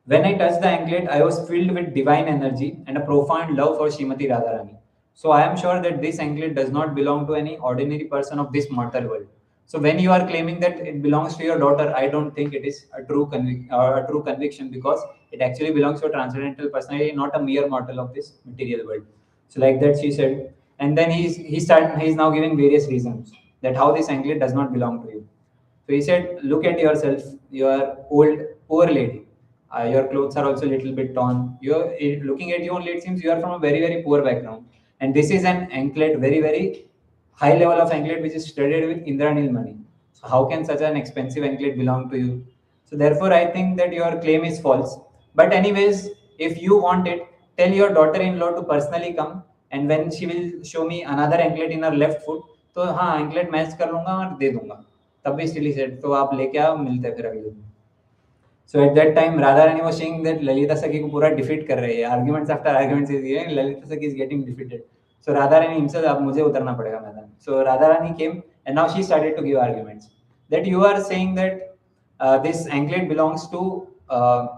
When I touched the anklet, I was filled with divine energy and a profound love for Srimati Radharani. So I am sure that this anklet does not belong to any ordinary person of this mortal world. So when you are claiming that it belongs to your daughter, I don't think it is a a true conviction, because it actually belongs to a transcendental personality, not a mere mortal of this material world. So like that she said, and then he's now giving various reasons that how this anklet does not belong to you. So he said, look at yourself. You are old, poor lady. Your clothes are also a little bit torn. Looking at you only, it seems you are from a very, very poor background. And this is an anklet, very, very high level of anklet, which is studded with Indranil money. So how can such an expensive anklet belong to you? So therefore, I think that your claim is false. But anyways, if you want it, tell your daughter-in-law to personally come, and when she will show me another anklet in her left foot, तो हाँ anklet match कर लूंगा और दे दूंगा. तब भी still set, तो आप लेके आओ, मिलते हैं फिर अगले दिन. So at that time, Radha Rani was saying that Lalita Sakhi को पूरा defeat कर रही है. Arguments after arguments is ये Lalita Sakhi is getting defeated. So Radha Rani himself, अब मुझे उतरना पड़ेगा मैदान. So Radha Rani came, and now she started to give arguments that you are saying that this anklet belongs to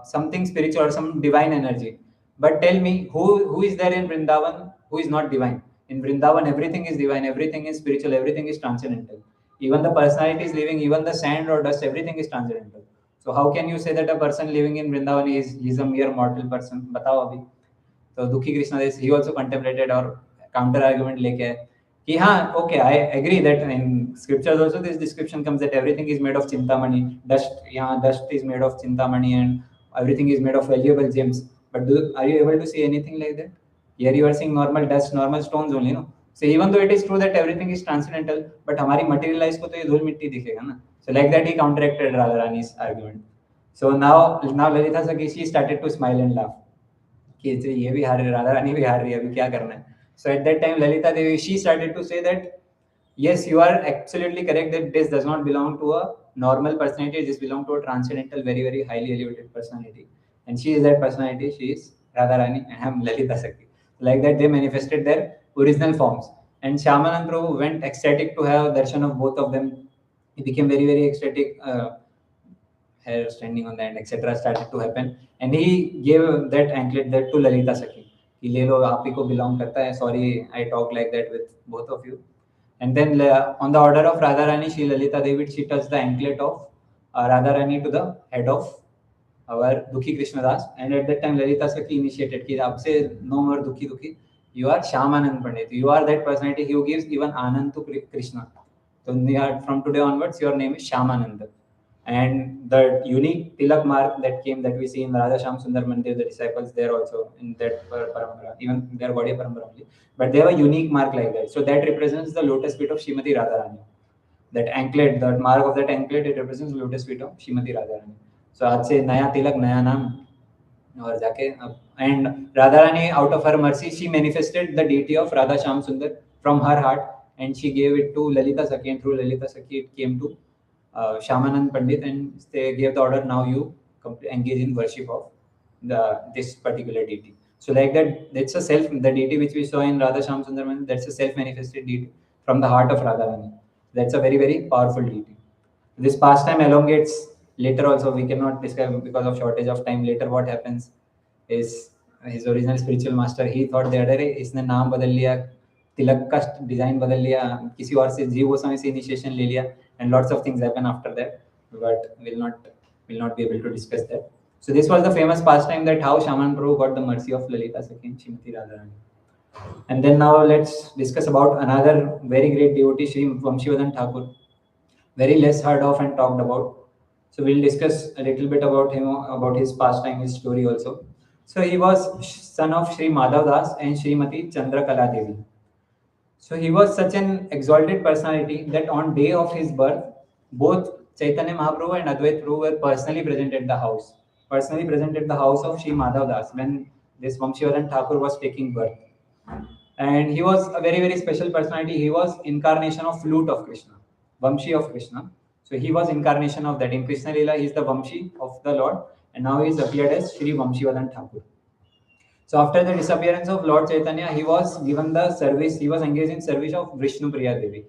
something spiritual or some divine energy. But tell me, who is there in Vrindavan who is not divine? In Vrindavan, everything is divine, everything is spiritual, everything is transcendental. Even the personality is living, even the sand or dust, everything is transcendental. So how can you say that a person living in Vrindavan is a mere mortal person? बताओ अभी. तो दुखी कृष्णा देश he also contemplated और counter argument लेके आए कि हाँ, okay, I agree that in scriptures also this description comes that everything is made of chintamani, dust is made of chintamani, and everything is made of valuable gems. But are you able to see anything like that? Here you are seeing normal dust, normal stones only, no? So even though it is true that everything is transcendental, but हमारी material eyes को तो ये धूल मिट्टी दिखेगा ना. So like that he counteracted Radharani's argument. So now Lalita Sakhi, she started to smile and laugh. कि ये भी हार रही, राधा रानी भी हार रही है, अभी क्या करना है. So at that time Lalita Devi, she started to say that yes, you are absolutely correct that this does not belong to a normal personality, this belongs to a transcendental, very, very highly elevated personality, and she is that personality, she is Radha Rani and I am Lalita Sakhi. Like that they manifested their original forms, and Shyamanand Prabhu went ecstatic to have darshan of both of them. He became very, very ecstatic. Hair standing on the end, etc. started to happen, and he gave that anklet that to Lalita Sakhi. कि ले लो, आप ही को belong करता है. Sorry, I talk like that with both of you. And then on the order of Radha Rani, Shri Lalita Devi, she touched the anklet of Radha Rani to the head of our Dukhi Krishnadas. And at that time, Lalita Sakhi initiated कि अब से no more Dukhi Dukhi. You are Shyamanand Pandit. You are that personality who gives even Anand to Krishna. So from today onwards, your name is Shyamananda. And the unique tilak mark that came, that we see in Radha Shyam Sundar Mandir, the disciples there also in that parampara, even their body parampara only, but they have a unique mark like that. So that represents the lotus feet of Srimati Radharani. That anklet, that mark of that anklet, it represents the lotus feet of Srimati Radharani. So आज से नया तिलक, नया नाम, और जाके and Radharani, out of her mercy, she manifested the deity of Radha Shyam Sundar from her heart, and she gave it to Lalita Sakhi, and through Lalita Sakhi it came to Shyamanand Pandit, and they gave the order, now you engage in worship of this particular deity. So like that, that's the deity which we saw in Radha Shyam Sundar Mandir, that's a self-manifested deity from the heart of Radharani. That's a very, very powerful deity. This pastime elongates later also, we cannot describe because of shortage of time. Later what happens is his original spiritual master, he thought that अरे इसने नाम बदल लिया, तिलक का design बदल लिया, किसी और से जीव गोस्वामी से इनिशिएशन ले लिया, and lots of things happen after that, but will not be able to discuss that. So this was the famous pastime that how Shaman Prabhu got the mercy of Lalita Sakhi and Srimati Radharani. And then now let's discuss about another very great devotee, Shri Vamshivadan Thakur, very less heard of and talked about. So we'll discuss a little bit about him, about his pastime, his story also. So he was son of Sri Madhav Das and Srimati Chandrakala Devi. So he was such an exalted personality that on day of his birth, both Chaitanya Mahaprabhu and Advait Prabhu were personally present at the house. Personally present at the house of Sri Madhav Das when this Vamshivadan Thakur was taking birth. And he was a very, very special personality. He was incarnation of flute of Krishna, Vamshi of Krishna. So he was incarnation of that. In Krishna Lila, he is the Vamshi of the Lord, and now he is appeared as Sri Vamshivadan Thakur. So after the disappearance of Lord Chaitanya, he was given the service, he was engaged in service of Vishnu Priya Devi.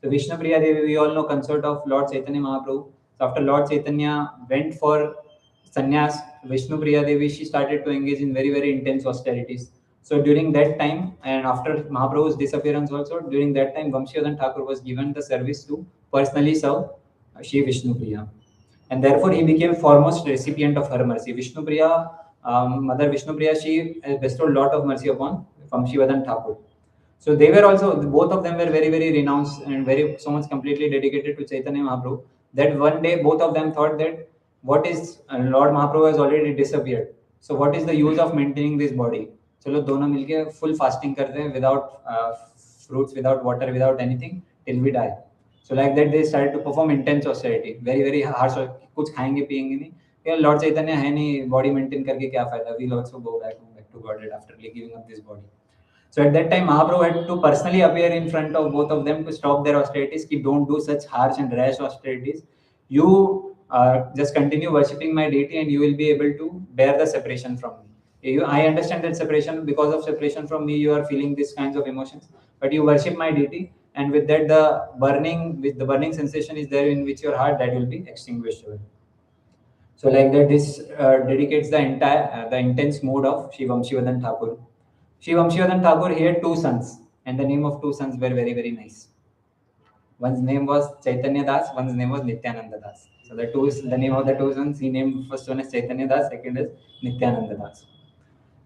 So Vishnu Priya Devi, we all know, consort of Lord Chaitanya Mahaprabhu. So after Lord Chaitanya went for sannyas, Vishnu Priya Devi, she started to engage in very, very intense austerities. So during that time, and after Mahaprabhu's disappearance also, during that time, Vamshivadan Thakur was given the service to personally serve Shri Vishnu Priya. And therefore he became foremost recipient of her mercy. Vishnu Priya, Mother Vishnu Priya, she bestowed a lot of mercy upon Vamshivadan Thakur. So they were also, both of them were very, very renounced and very so much completely dedicated to Chaitanya Mahaprabhu that one day both of them thought that what is Lord Mahaprabhu has already disappeared. So what is the use of maintaining this body? चलो दोनों मिलके full fasting करते हैं without fruits, without water, without anything till we die. So like that they started to perform intense austerity, very very harsh. कुछ खाएंगे पिएंगे नहीं. यार लॉर्ड चैतन्य है नहीं, बॉडी मेंटेन करके क्या फायदा? We'll also go back to Godhead after giving up this body. So at that time, Mahaprabhu had to personally appear in front of both of them to stop their austerities. Ki don't do such harsh and rash austerities. You just continue worshipping my deity, and you will be able to bear the separation from me. I understand that separation, because of separation from me, you are feeling these kinds of emotions. But you worship my deity, and with that, with the burning sensation is there in which your heart that will be extinguished. So like that, this dedicates the entire the intense mood of Shivam Shivadan Thakur. Shivam Shivadan Thakur, he had two sons, and the name of two sons were very, very nice. One's name was Chaitanya Das, one's name was Nityananda Das. So the name of the two sons, he named first one is Chaitanya Das, second is Nityananda Das.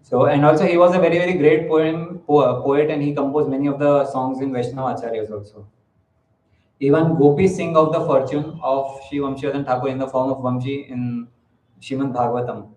So, and also he was a very, very great poet, and he composed many of the songs in Vaishnava Acharyas also. Even Gopis sing of the fortune of Sri Vamshivadan Thakur in the form of Vamshi in Srimad Bhagavatam.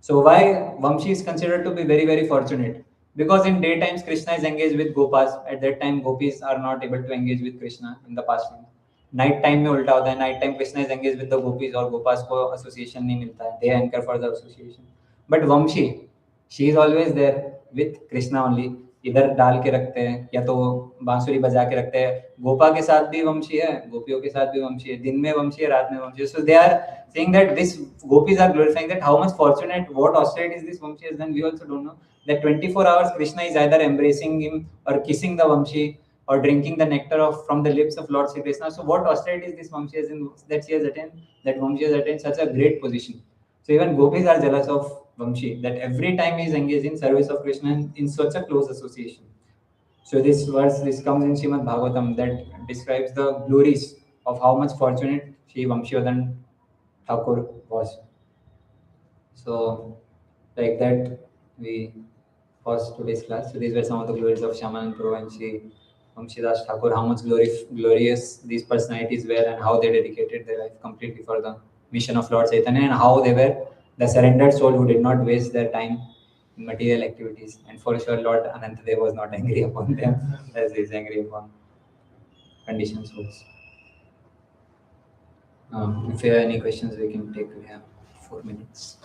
So why Vamshi is considered to be very, very fortunate? Because in daytimes Krishna is engaged with Gopas. At that time Gopis are not able to engage with Krishna in the past time. Night time में उल्टा होता है. Night time Krishna is engaged with the Gopis और Gopas को association नहीं मिलता है. They anchor for the association. But Vamshi, she is always there with Krishna only. इधर डाल के रखते हैं या तो बांसुरी बजा के रखते हैं. गोपा के साथ भी वंशी है, गोपियों के साथ भी वंशी है, दिन में वंशी है, रात में वंशी है. So they are saying that this gopis are glorifying that how much fortunate, what austerities this vamshi has done. We also don't know that 24 hours Krishna is either embracing him or kissing the vamshi or drinking the nectar from the lips of Lord Sri Krishna. So what austerities this vamshi has in, that she has attained, that vamshi has attained such a great position. So even gopis are jealous of Vamshi, that every time he is engaged in service of Krishna in such a close association. So this verse, this comes in Srimad Bhagavatam, that describes the glories of how much fortunate Sri Vamshivadan Thakur was. So like that, we paused today's class. So these were some of the glories of Shyamanand Prabhu and Sri Vamshidas Thakur, how much glorious these personalities were, and how they dedicated their life completely for the mission of Lord Chaitanya, and how they were the surrendered soul who did not waste their time in material activities. And for sure, Lord Anantadev was not angry upon them as he is angry upon conditioned souls. If you have any questions, we can take. We have 4 minutes.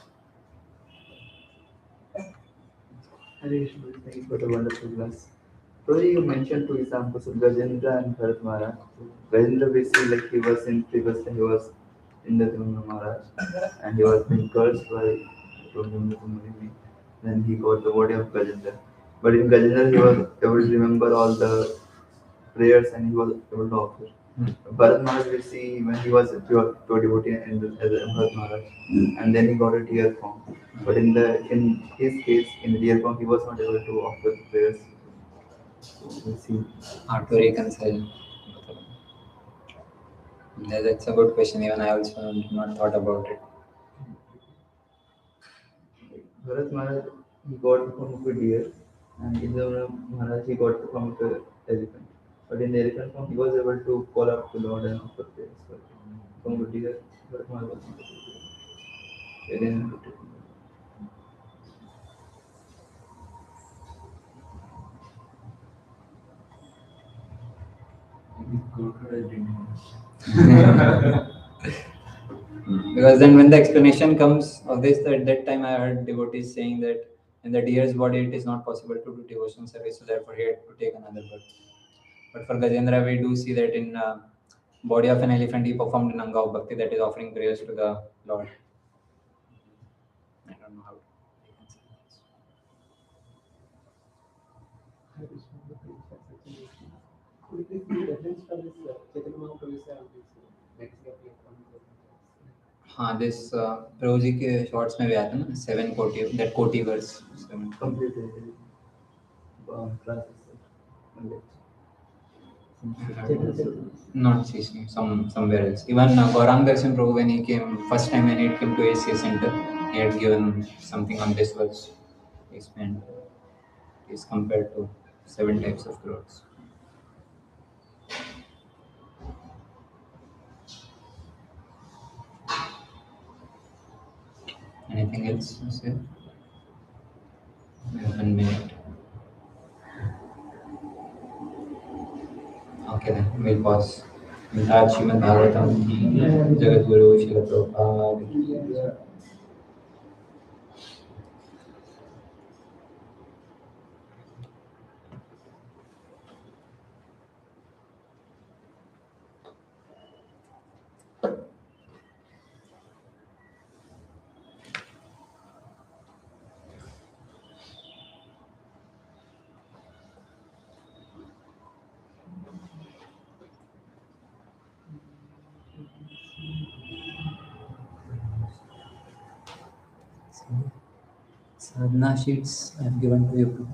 Hare Krishna, thank you for the wonderful class. Probably you mentioned two examples of Gajendra and Bharat Maharaj. Gajendra basically like previously he was in the Dhumra Maharaj and he was being cursed by Dhumra Muni. Then he got the body of Gajendra. But in Gajendra he was able to remember all the prayers and he was able to offer. Bharat Maharaj we see when he was a pure devotee as a Bharat Maharaj and then he got a deer form. But in his case, in the deer form, he was not able to offer prayers. We see. How to reconcile? That's a good question. Even I also did not thought about it. Bharat Maharaj, he got the form of a deer, and Indra Maharaj, he got the form of an elephant. But in the elephant form, he was able to call out to Lord and offer prayers for him. kemudian bermalam dengan Because then when the explanation comes of this, at that time I heard devotees saying that in the deer's body it is not possible to do devotional service, so therefore he had to take another birth. But for Gajendra, we do see that in body of an elephant he performed an anga of bhakti, that is offering prayers to the Lord. I don't know how to reconcile this. Could you please give reference for this Chaitanya Mahaprabhu sir, this next year हाँ, this प्रभु जी के shorts में भी आता है ना 7 कोटि, that कोटि verse 7. completed classes Not CC, somewhere else. Even Gaurang Darshan Prabhu, when he came first time when he came to ACA center, he had given something on this verse. He explained is compared to 7 types of growths. Anything else to say? We have 1 minute. Okay, then we'll pause. Vintage Srimad Bhagavatam, Jagat Guru Srila Prabhupada. Sadhana sheets I have given to you.